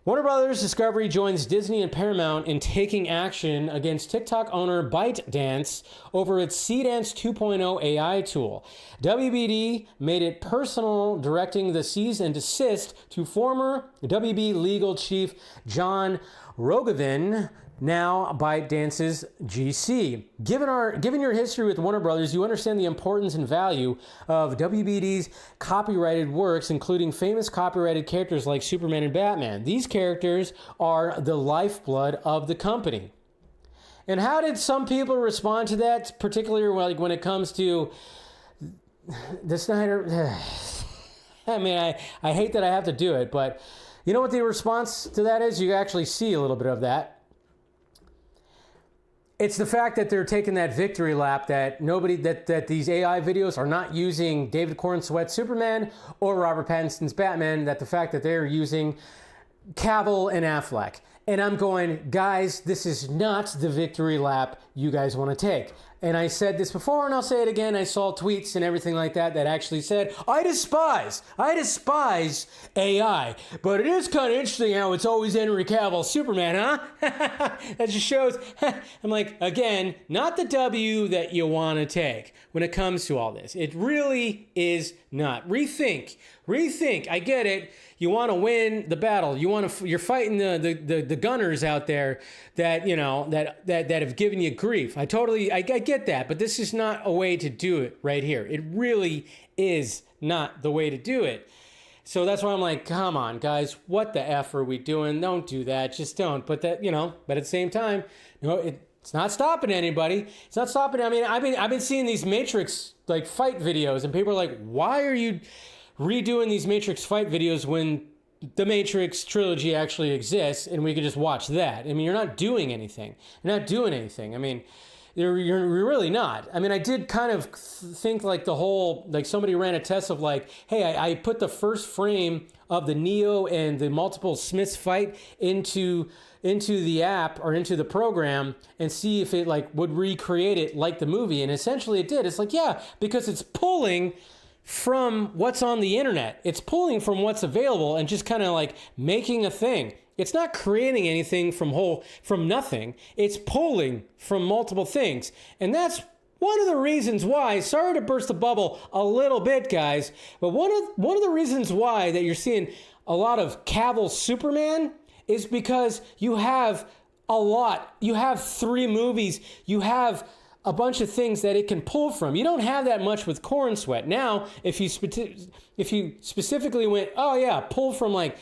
Warner Brothers Discovery joins Disney and Paramount in taking action against TikTok owner ByteDance over its Seedance 2.0 AI tool. WBD made it personal, directing the cease and desist to former WB legal chief John Rogovin, now ByteDance's GC. Given your history with Warner Brothers, you understand the importance and value of WBD's copyrighted works, including famous copyrighted characters like Superman and Batman. These characters are the lifeblood of the company. And how did some people respond to that, particularly like when it comes to the Snyder? I mean, I hate that I have to do it, but you know what the response to that is? You actually see a little bit of that. It's the fact that they're taking that victory lap that that these AI videos are not using David Corenswet's Superman or Robert Pattinson's Batman, that the fact that they're using Cavill and Affleck. And I'm going, guys, this is not the victory lap you guys want to take. And I said this before, and I'll say it again. I saw tweets and everything like that actually said, I despise AI. But it is kind of interesting how it's always Henry Cavill Superman, huh? That just shows. I'm like, again, not the W that you want to take when it comes to all this. It really is not. Rethink. I get it. You want to win the battle. You're fighting the gunners out there that have given you grief. I get that, but this is not a way to do it right here. It really is not the way to do it. So that's why I'm like, come on, guys, what the F are we doing? Don't do that. Just don't. But but at the same time, it's not stopping anybody. It's not stopping. I mean, I've been seeing these Matrix like fight videos, and people are like, why are you redoing these Matrix fight videos when the Matrix trilogy actually exists and we could just watch that. I mean, you're not doing anything. You're not doing anything. I mean, you're really not. I mean, I did kind of think like the whole, like somebody ran a test of like, hey, I put the first frame of the Neo and the multiple Smiths fight into the app or into the program and see if it like would recreate it like the movie. And essentially it did. It's like, yeah, because it's pulling from what's on the internet. It's pulling from what's available and just kind of like making a thing. It's not creating anything from nothing. It's pulling from multiple things. And that's one of the reasons why, sorry to burst the bubble a little bit, guys, but one of the reasons why that you're seeing a lot of Cavill Superman is because you have a lot. You have 3 movies. You have a bunch of things that it can pull from. You don't have that much with Corn Sweat. Now, if you specifically went, oh yeah, pull from like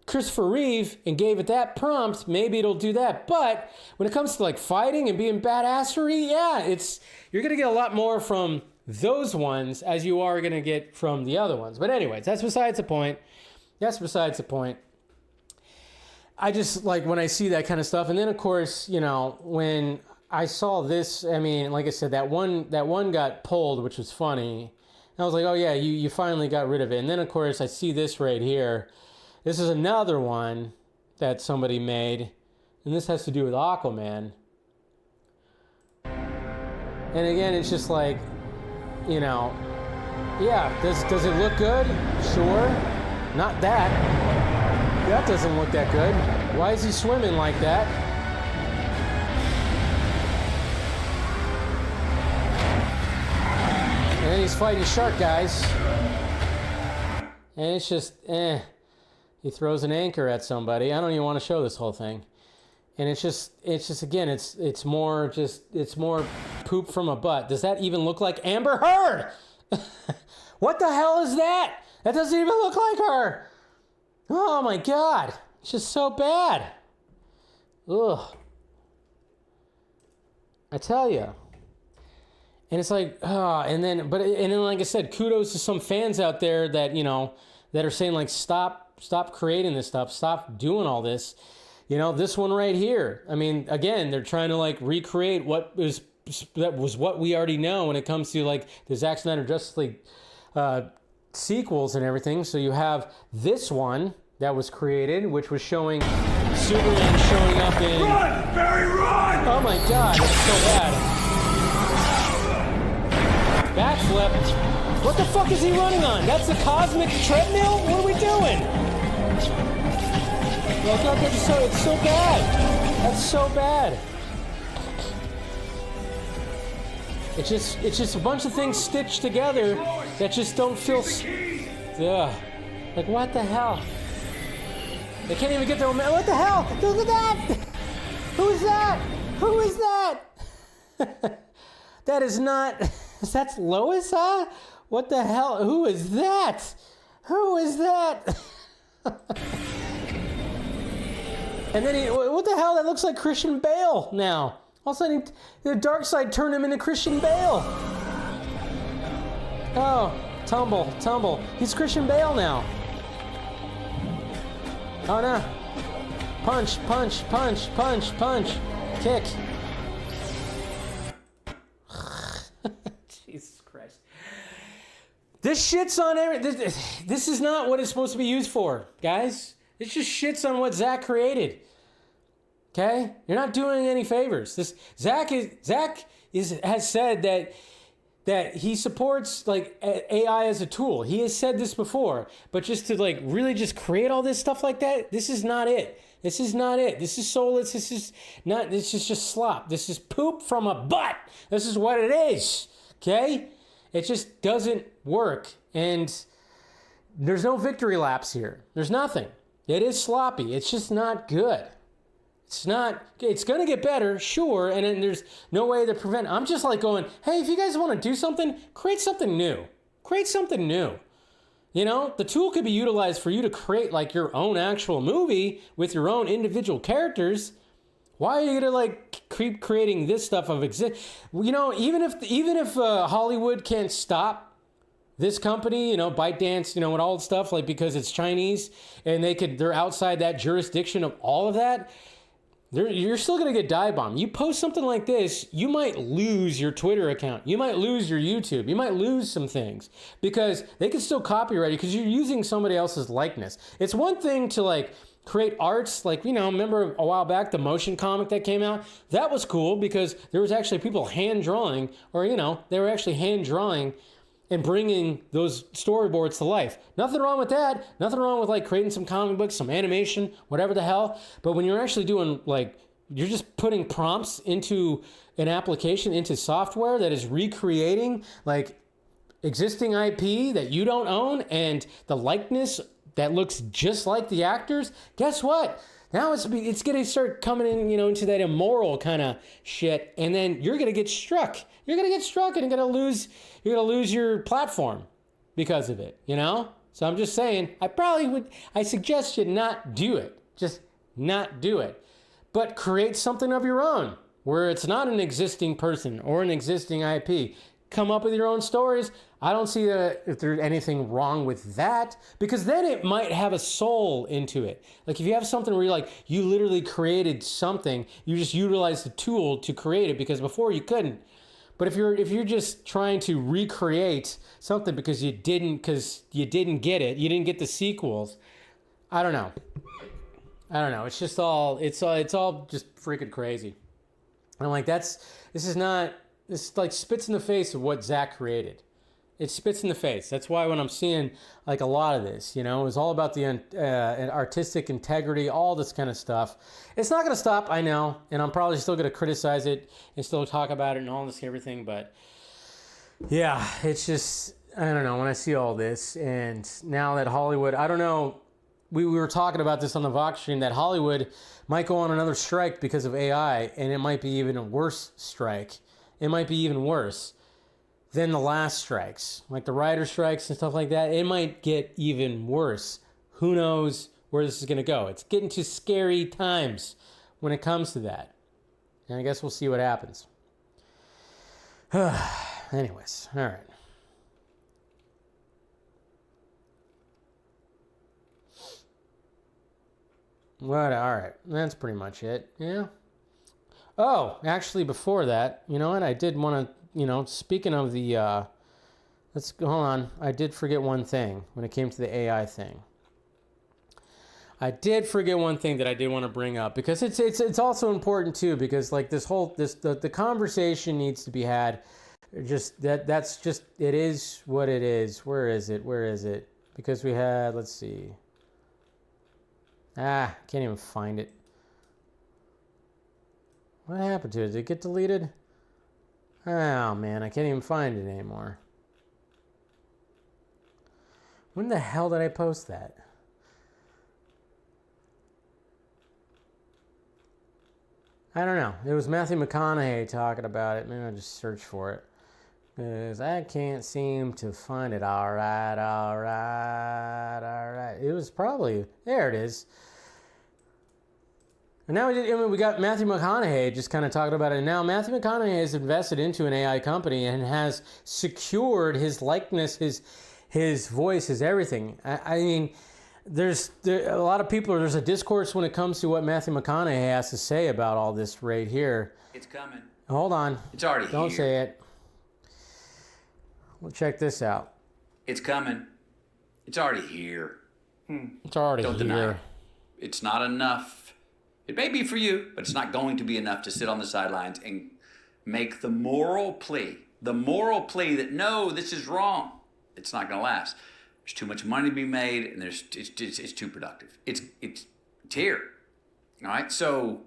Christopher Reeve and gave it that prompt, maybe it'll do that. But when it comes to like fighting and being badassery, yeah, you're gonna get a lot more from those ones as you are gonna get from the other ones. But anyways, that's besides the point. I just like when I see that kind of stuff. And then of course, you know, when I saw this, I mean, like I said, that one got pulled, which was funny. And I was like, oh yeah, you finally got rid of it. And then of course I see this right here. This is another one that somebody made, and this has to do with Aquaman. And again, it's just like, you know, yeah, does it look good? Sure. Not that. That doesn't look that good. Why is he swimming like that? And then he's fighting shark guys. And it's just, He throws an anchor at somebody. I don't even want to show this whole thing. And it's just again, it's more poop from a butt. Does that even look like Amber Heard? What the hell is that? That doesn't even look like her. Oh my God. It's just so bad. Ugh. I tell you. And it's like, and then like I said, kudos to some fans out there that, you know, that are saying like, stop creating this stuff. Stop doing all this. You know, this one right here. I mean, again, they're trying to like recreate what was what we already know when it comes to like the Zack Snyder Justice League sequels and everything. So you have this one that was created, which was showing Superman showing up in... Run, Barry, run! Oh my God, that's so bad. Backflip. What the fuck is he running on? That's the cosmic treadmill? What are we doing? Oh God, it's so bad. That's so bad. It's just a bunch of things stitched together that just don't feel... Ugh. Like, what the hell? They can't even get their... What the hell? Look at that! Who is that? Who is that? That is not... That's Lois, huh? What the hell? Who is that? Who is that? And then what the hell? That looks like Christian Bale now. All of a sudden, the dark side turned him into Christian Bale. Oh, tumble. He's Christian Bale now. Oh no. Punch. Kick. Jesus Christ. This shits on this is not what it's supposed to be used for, guys. This just shits on what Zack created. Okay? You're not doing any favors. Zack has said that he supports like AI as a tool. He has said this before, but just to like really just create all this stuff like that, this is not it. This is soulless. This is just slop. This is poop from a butt. This is what it is. Okay? It just doesn't work. And there's no victory laps here. There's nothing. It is sloppy. It's just not good. It's going to get better, sure, and then there's no way to prevent. I'm just like going, hey, if you guys want to do something, create something new. You know, the tool could be utilized for you to create like your own actual movie with your own individual characters. Why are you going to like keep creating this stuff of You know, even if Hollywood can't stop this company, ByteDance, and all the stuff, like, because it's Chinese and they're outside that jurisdiction of all of that, you're still going to get dive bombed. You post something like this, you might lose your Twitter account. You might lose your YouTube. You might lose some things because they can still copyright you because you're using somebody else's likeness. It's one thing to like create arts, like, remember a while back, the motion comic that came out? That was cool because there was actually people hand drawing, or, they were actually hand drawing and bringing those storyboards to life. Nothing wrong with that. Nothing wrong with like creating some comic books, some animation, whatever the hell. But when you're actually doing like, you're just putting prompts into an application, into software that is recreating like existing IP that you don't own and the likeness that looks just like the actors, guess what? Now it's going to start coming in, into that immoral kind of shit, and then you're going to get struck. You're going to get struck, and you're going to lose your platform because of it. So I'm just saying, I suggest you not do it. Just not do it, but create something of your own where it's not an existing person or an existing IP. Come up with your own stories. I don't see if there's anything wrong with that, because then it might have a soul into it. Like if you have something where you literally created something, you just utilized the tool to create it because before you couldn't. But if you're just trying to recreate something because you didn't get it, you didn't get the sequels, I don't know. It's just all it's all just freaking crazy. And I'm like, this like spits in the face of what Zach created. It spits in the face. That's why when I'm seeing like a lot of this, it was all about the artistic integrity, all this kind of stuff. It's not going to stop, I know, and I'm probably still going to criticize it and still talk about it and all this everything. But yeah, it's just, I don't know, when I see all this, and now that Hollywood, I don't know, we were talking about this on the Vox stream, that Hollywood might go on another strike because of AI, and it might be even a worse strike. It might be even worse than the last strikes, like the writer strikes and stuff like that. It might get even worse. Who knows where this is going to go? It's getting to scary times when it comes to that. And I guess we'll see what happens. Anyways, all right. What? All right. That's pretty much it. Yeah. Oh, actually, before that, you know what? I did want to, speaking of the, hold on. I did forget one thing when it came to the AI thing. I did forget one thing that I did want to bring up because it's also important too, because like the conversation needs to be had. Just that's just, it is what it is. Where is it? Because we had, let's see. Can't even find it. What happened to it? Did it get deleted? Oh man, I can't even find it anymore. When the hell did I post that? I don't know. It was Matthew McConaughey talking about it. Maybe I'll just search for it, because I can't seem to find it. All right. It was probably, there it is. And now we got Matthew McConaughey just kind of talking about it. And now Matthew McConaughey has invested into an AI company and has secured his likeness, his voice, his everything. I mean, there's a lot of people, there's a discourse when it comes to what Matthew McConaughey has to say about all this right here. It's coming. Hold on. It's already here. Don't say it. We'll check this out. It's coming. It's already here. It's already Don't deny here. it. It's not enough. It may be for you, but it's not going to be enough to sit on the sidelines and make the moral plea that no, this is wrong. It's not going to last. There's too much money to be made, and it's too productive. It's here. All right. So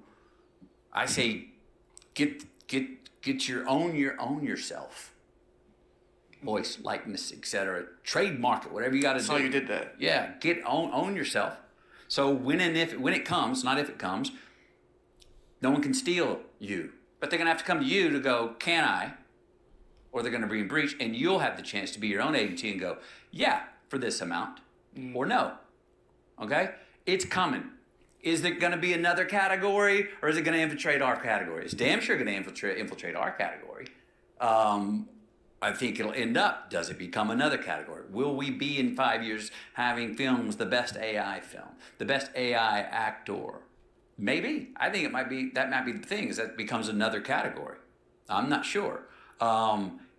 I say, get your own yourself, voice, likeness, etc. Trademark it, whatever you got to do. So you did that. Yeah. Own yourself. So when it comes, not if it comes, no one can steal you. But they're going to have to come to you to go, can I? Or they're going to be in breach, and you'll have the chance to be your own agency and go, yeah, for this amount, or no. Okay? It's coming. Is it going to be another category, or is it going to infiltrate our category? It's damn sure going to infiltrate our category. I think it'll end up, does it become another category? Will we be in 5 years having films, the best AI film, the best AI actor? Maybe. I think that might be the thing, is that it becomes another category. I'm not sure.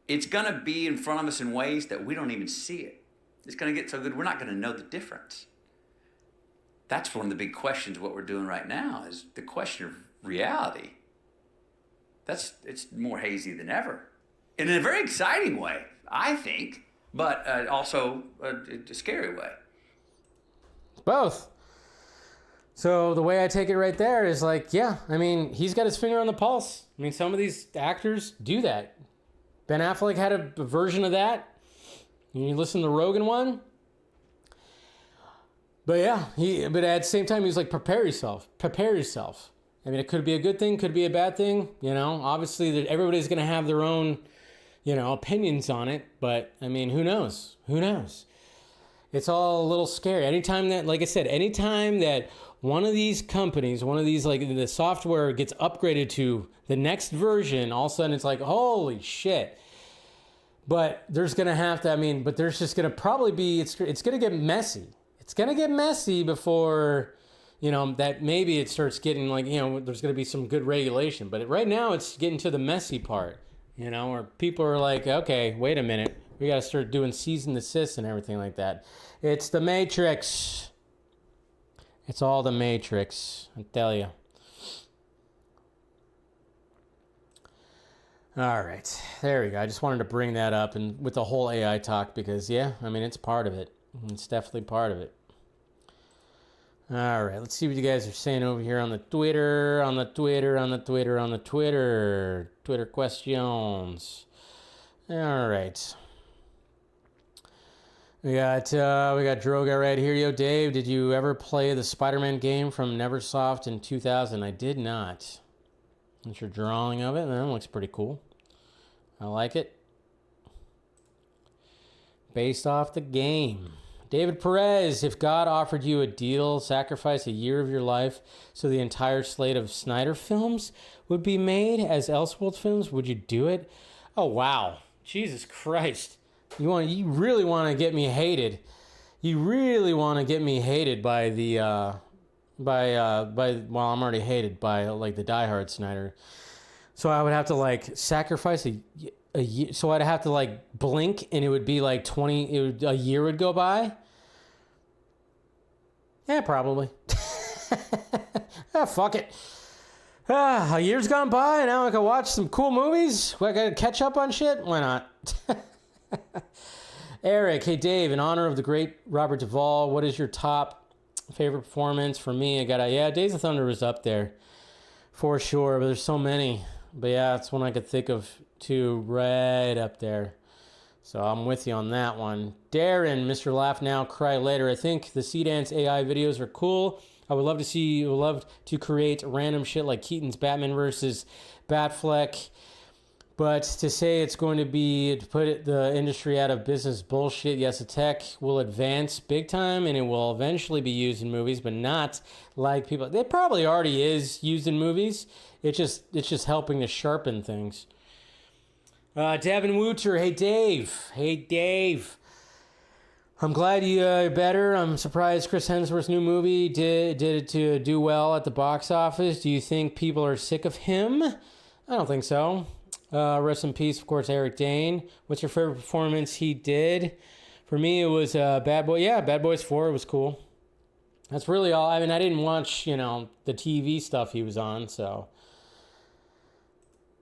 It's going to be in front of us in ways that we don't even see it. It's going to get so good, we're not going to know the difference. That's one of the big questions. What we're doing right now is the question of reality. It's more hazy than ever. In a very exciting way, I think, but also a scary way. Both. So the way I take it right there is like, yeah, I mean, he's got his finger on the pulse. I mean, some of these actors do that. Ben Affleck had a version of that. You listen to the Rogan one. But yeah, but at the same time, he was like, prepare yourself. Prepare yourself. I mean, it could be a good thing, could be a bad thing. You know, obviously everybody's going to have their own, opinions on it. But I mean, who knows? Who knows? It's all a little scary. Anytime that, like I said, anytime that one of these companies, one of these, like the software gets upgraded to the next version, all of a sudden it's like, holy shit. But there's going to have to, but there's just going to probably be, it's going to get messy. It's going to get messy before, that maybe it starts getting like, there's going to be some good regulation. But right now it's getting to the messy part, where people are like, okay, wait a minute. We got to start doing cease and desist and everything like that. It's the Matrix. It's all the Matrix, I tell you. All right, there we go. I just wanted to bring that up and with the whole AI talk because, it's part of it. It's definitely part of it. All right, let's see what you guys are saying over here on the Twitter, Twitter questions. All right. We got Droga right here. Yo, Dave, did you ever play the Spider-Man game from Neversoft in 2000? I did not. That's your drawing of it. That looks pretty cool. I like it. Based off the game. David Perez, if God offered you a deal, sacrifice a year of your life so the entire slate of Snyder films would be made as Elseworlds films, would you do it? Oh, wow. Jesus Christ. You really want to get me hated. You really want to get me hated by the I'm already hated by like the diehard Snyder. So I would have to like sacrifice a year. So I'd have to like blink and it would be like a year would go by. Yeah, probably. Fuck it. A year's gone by and now I can watch some cool movies. I gotta catch up on shit. Why not? Eric, hey Dave, in honor of the great Robert Duvall, what is your top favorite performance? For me, Days of Thunder was up there for sure, but there's so many. But yeah, it's one I could think of too, right up there. So I'm with you on that one. Darren, Mr. Laugh Now, Cry Later. I think the Sea Dance AI videos are cool. I would love to create random shit like Keaton's Batman versus Batfleck. But to say it's going to be to put the industry out of business bullshit. Yes, the tech will advance big time and it will eventually be used in movies, but not like people. It probably already is used in movies. It's just helping to sharpen things. Devin Wooter, hey Dave. I'm glad you're better. I'm surprised Chris Hemsworth's new movie did it to do well at the box office. Do you think people are sick of him? I don't think so. Rest in peace, of course, Eric Dane. What's your favorite performance he did? For me, it was Bad Boy. Yeah, Bad Boys 4 was cool. That's really all. I didn't watch, the TV stuff he was on, so.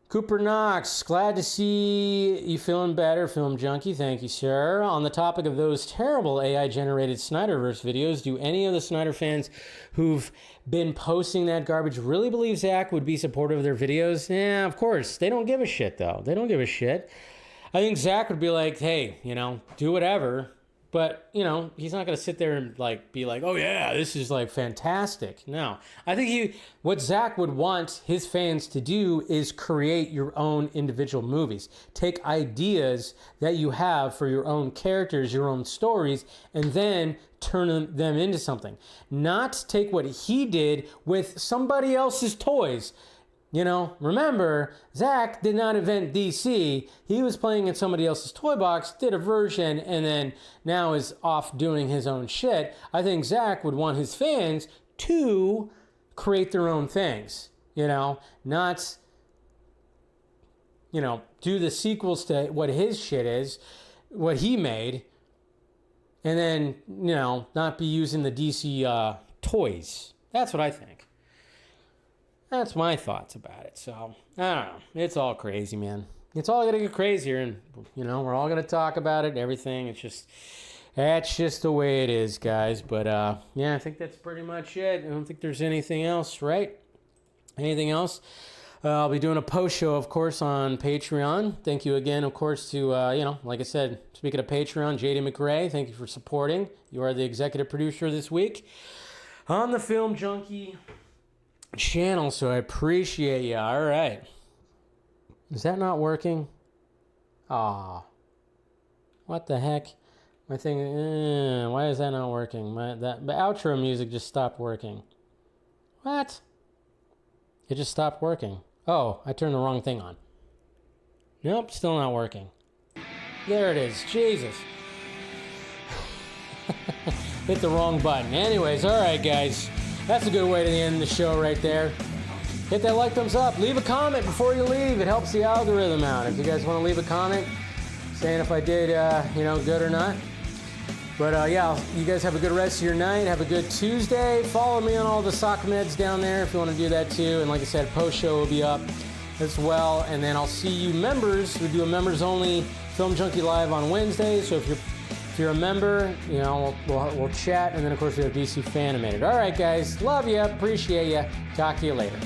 Cooper Knox, glad to see you feeling better, Film Junkie. Thank you, sir. On the topic of those terrible AI-generated Snyderverse videos, do any of the Snyder fans who've been posting that garbage really believe Zack would be supportive of their videos? Yeah, of course. They don't give a shit, though. They don't give a shit. I think Zack would be like, hey, do whatever. But, he's not going to sit there and be like, oh yeah, this is fantastic. No, I think what Zack would want his fans to do is create your own individual movies. Take ideas that you have for your own characters, your own stories, and then turn them into something. Not take what he did with somebody else's toys You know, remember, Zach did not invent DC. He was playing in somebody else's toy box, did a version, and then now is off doing his own shit. I think Zach would want his fans to create their own things, you know, not, you know, do the sequels to what his shit is, what he made, and then, you know, not be using the DC toys. That's what I think. That's my thoughts about it. So, I don't know. It's all crazy, man. It's all going to get crazier, and, you know, we're all going to talk about it and everything. That's just the way it is, guys. But, yeah, I think that's pretty much it. I don't think there's anything else, right? Anything else? I'll be doing a post show, of course, on Patreon. Thank you again, of course, to, you know, like I said, speaking of Patreon, JD McRae, thank you for supporting. You are the executive producer this week on the Film Junkee channel, so I appreciate you. All right. Is that not working? Ah. What the heck? My thing, why is that not working? The outro music just stopped working. What? It just stopped working. Oh, I turned the wrong thing on. Nope, still not working. There it is. Jesus. Hit the wrong button. Anyways, all right, guys. That's a good way to end the show right there. Hit that like, thumbs up. Leave a comment before you leave. It helps the algorithm out. If you guys want to leave a comment saying if I did, you know, good or not. But, yeah, you guys have a good rest of your night. Have a good Tuesday. Follow me on all the sock meds down there if you want to do that too. And like I said, post show will be up as well. And then I'll see you members. We do a members-only Film Junkee Live on Wednesday. So if you're a member, you know, we'll chat. And then, of course, we have DC Fanimated. All right, guys. Love you. Appreciate you. Talk to you later.